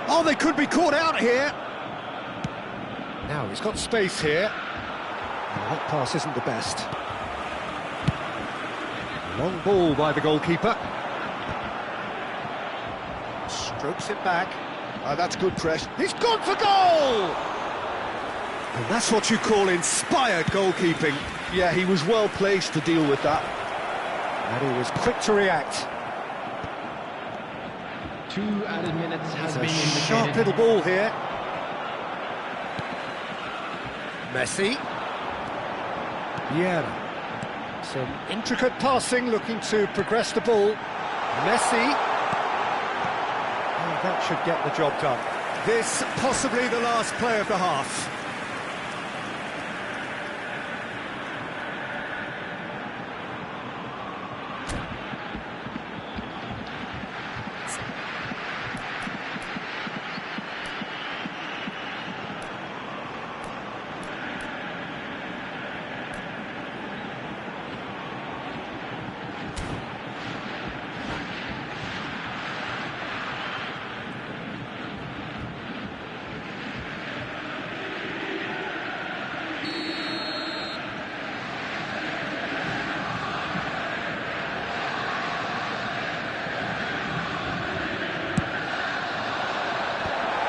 Oh, they could be caught out here. Now he's got space here. That pass isn't the best. Long ball by the goalkeeper. Strokes it back.
That's good press.
He's gone for goal! And that's what you call inspired goalkeeping.
Yeah, he was well placed to deal with that.
And he was quick to react.
2 added minutes has been indicated.
Sharp little ball here. Messi. Vieira. Some intricate passing, looking to progress the ball. Messi. Oh, that should get the job done. This possibly the last play of the half.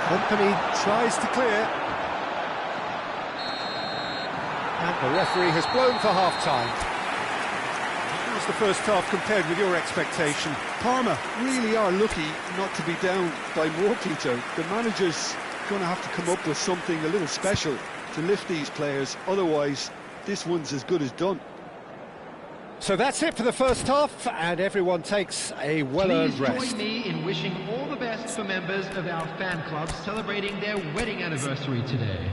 Company tries to clear. And the referee has blown for half-time. How's the first half compared with your expectation?
Parma really are lucky not to be down by more, Peter. The manager's going to have to come up with something a little special to lift these players. Otherwise, this one's as good as done.
So that's it for the first half, and everyone takes a well-earned rest.
Please join me in wishing all the best for members of our fan club celebrating their wedding anniversary today.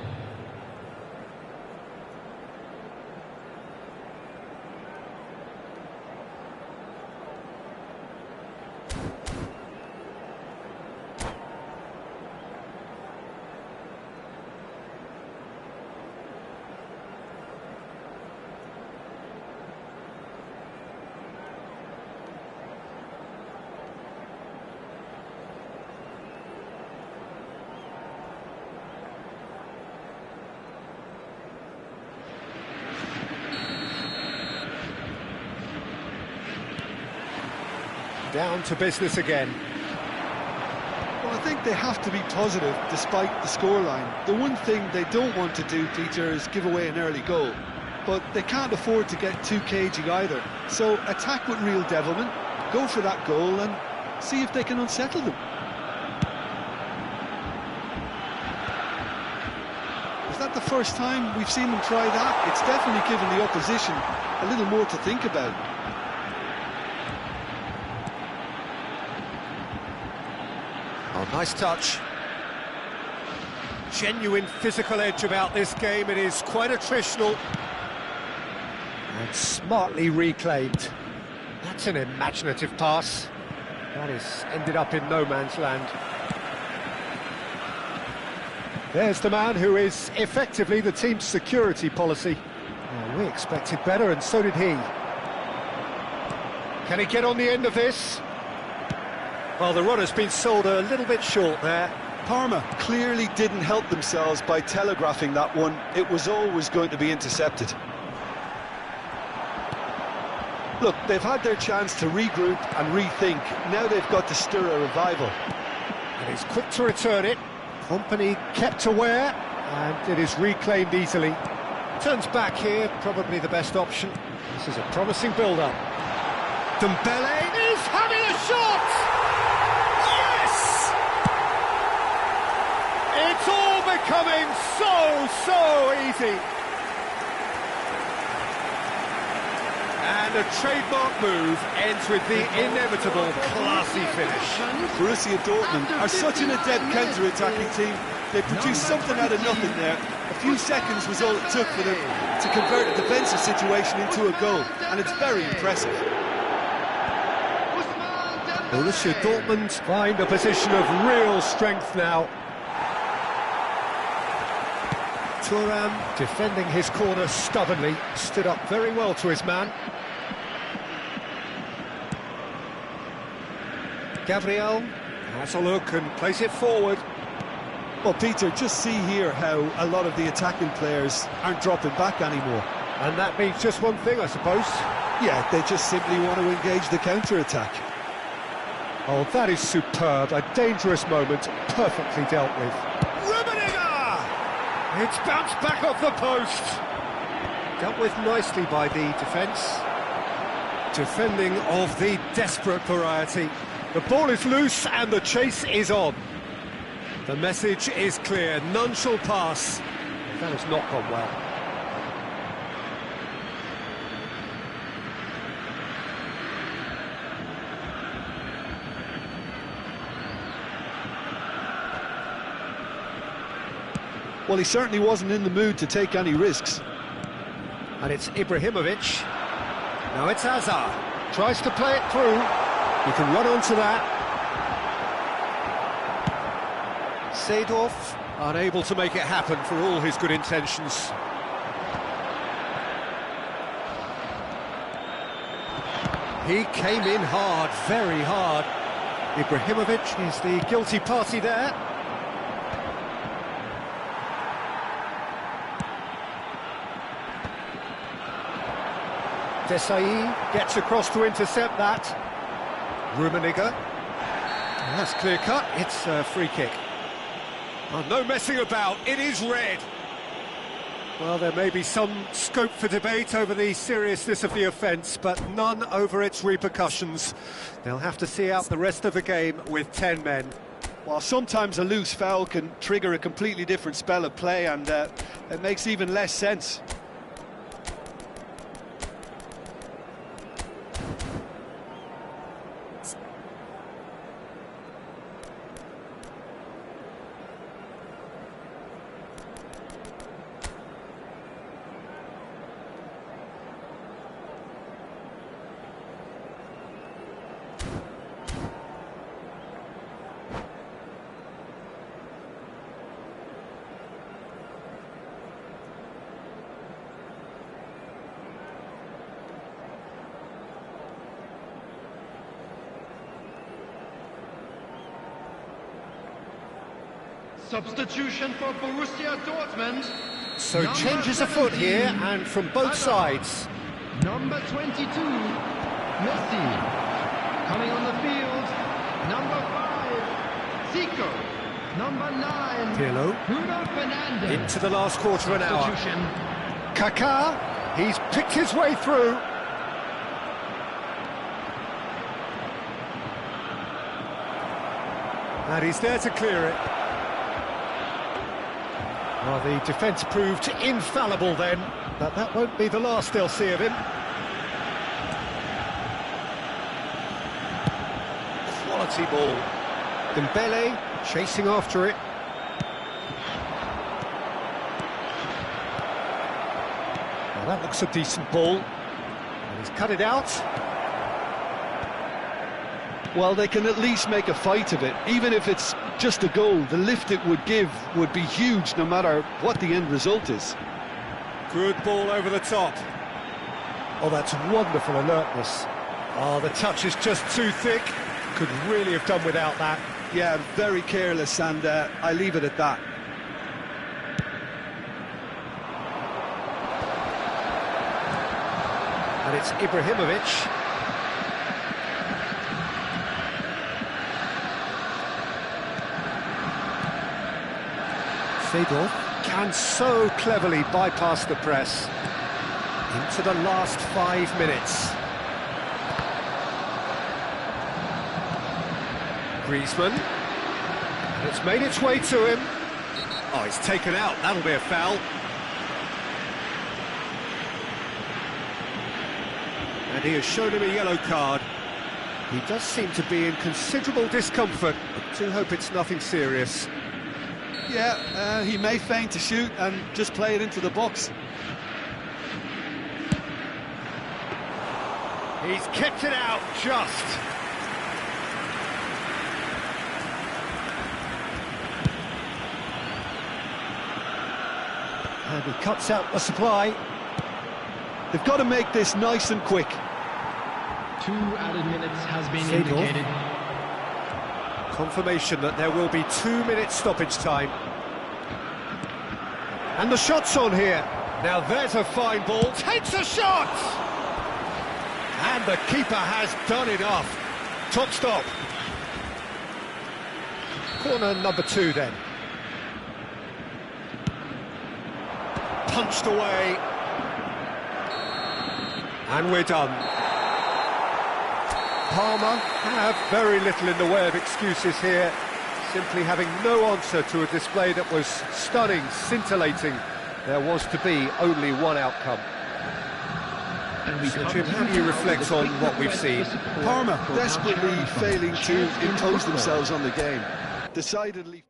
Down to business again.
Well, I think they have to be positive despite the scoreline. The one thing they don't want to do, Peter, is give away an early goal. But they can't afford to get too cagey either. So attack with real devilment, go for that goal and see if they can unsettle them. Is that the first time we've seen them try that? It's definitely given the opposition a little more to think about.
Oh, nice touch. genuine physical edge about this game. It is quite attritional. And smartly reclaimed. That's an imaginative pass. That is ended up in no man's land. There's the man who is effectively the team's security policy. Well, we expected better, and so did he. Can he get on the end of this? Well, the run has been sold a little bit short there.
Parma clearly didn't help themselves by telegraphing that one. It was always going to be intercepted. Look, they've had their chance to regroup and rethink. Now they've got to stir a revival.
And he's quick to return it. Company kept aware, and it is reclaimed easily. Turns back here, probably the best option. This is a promising build-up. Dembele is having a shot! Yes! It's all becoming so easy. And a trademark move ends with the inevitable classy finish.
Borussia Dortmund are such an adept counter-attacking team. They produced something out of nothing there. A few seconds was all it took for them to convert a defensive situation into a goal, and it's very impressive.
Borussia Dortmund find a position of real strength now. Thuram defending his corner stubbornly, stood up very well to his man. Gabriel has a look and plays it forward.
Well, Peter, just see here how a lot of the attacking players aren't dropping back anymore.
And that means just one thing, I suppose.
Yeah, they just simply want to engage the counter-attack.
Oh, that is superb. A dangerous moment, perfectly dealt with. It's bounced back off the post. Dealt with nicely by the defence. Defending of the desperate variety. The ball is loose and the chase is on. The message is clear, none shall pass. That has not gone well.
Well, he certainly wasn't in the mood to take any risks.
And it's Ibrahimovic. Now it's Hazard. Tries to play it through. He can run onto that. Seedorf, unable to make it happen for all his good intentions. He came in hard, very hard. Ibrahimovic is the guilty party there. Desai gets across to intercept that. Rummenigge. That's clear cut, it's a free kick. Oh, no messing about, it is red. Well, there may be some scope for debate over the seriousness of the offence, but none over its repercussions. They'll have to see out the rest of the game with 10 men.
While sometimes a loose foul can trigger a completely different spell of play, and it makes even less sense.
Substitution for Borussia Dortmund.
So changes afoot here, and from both sides.
Number 22, Messi. Coming on the field, number 5, Zico. Number 9,
Pirlo.
Bruno Fernandes.
Into the last quarter of an hour.
Substitution.
Kaká, he's picked his way through. And he's there to clear it. Well, the defence proved infallible then, but that won't be the last they'll see of him. Quality ball. Dembele chasing after it. looks a decent ball. And he's cut it out.
Well, they can at least make a fight of it. Even if it's just a goal, the lift it would give would be huge no matter what the end result is.
Good ball over the top. Oh, that's wonderful alertness. Oh, the touch is just too thick. Could really have done without that.
Yeah, very careless, and I leave it at that.
And it's Ibrahimovic. Seedorf can so cleverly bypass the press. Into the last 5 minutes. Griezmann. And it's made its way to him. Oh, he's taken out. That'll be a foul. And he has shown him a yellow card. He does seem to be in considerable discomfort. I do hope it's nothing serious.
Yeah, he may feign to shoot and just play it into the box.
He's kept it out just. And he cuts out the supply.
They've got to make this nice and quick.
2 added minutes has been
Seedorf.
indicated.
Confirmation that there will be 2 minutes stoppage time. And the shot's on here. Now there's a fine ball. Takes a shot! And the keeper has done enough. Top stop. Corner number 2 then. Punched away. And we're done. Parma have very little in the way of excuses here, simply having no answer to a display that was stunning, scintillating. There was to be only one outcome. So, Jim, how do you reflect on what we've seen?
Parma desperately failing to impose themselves on the game. Decidedly.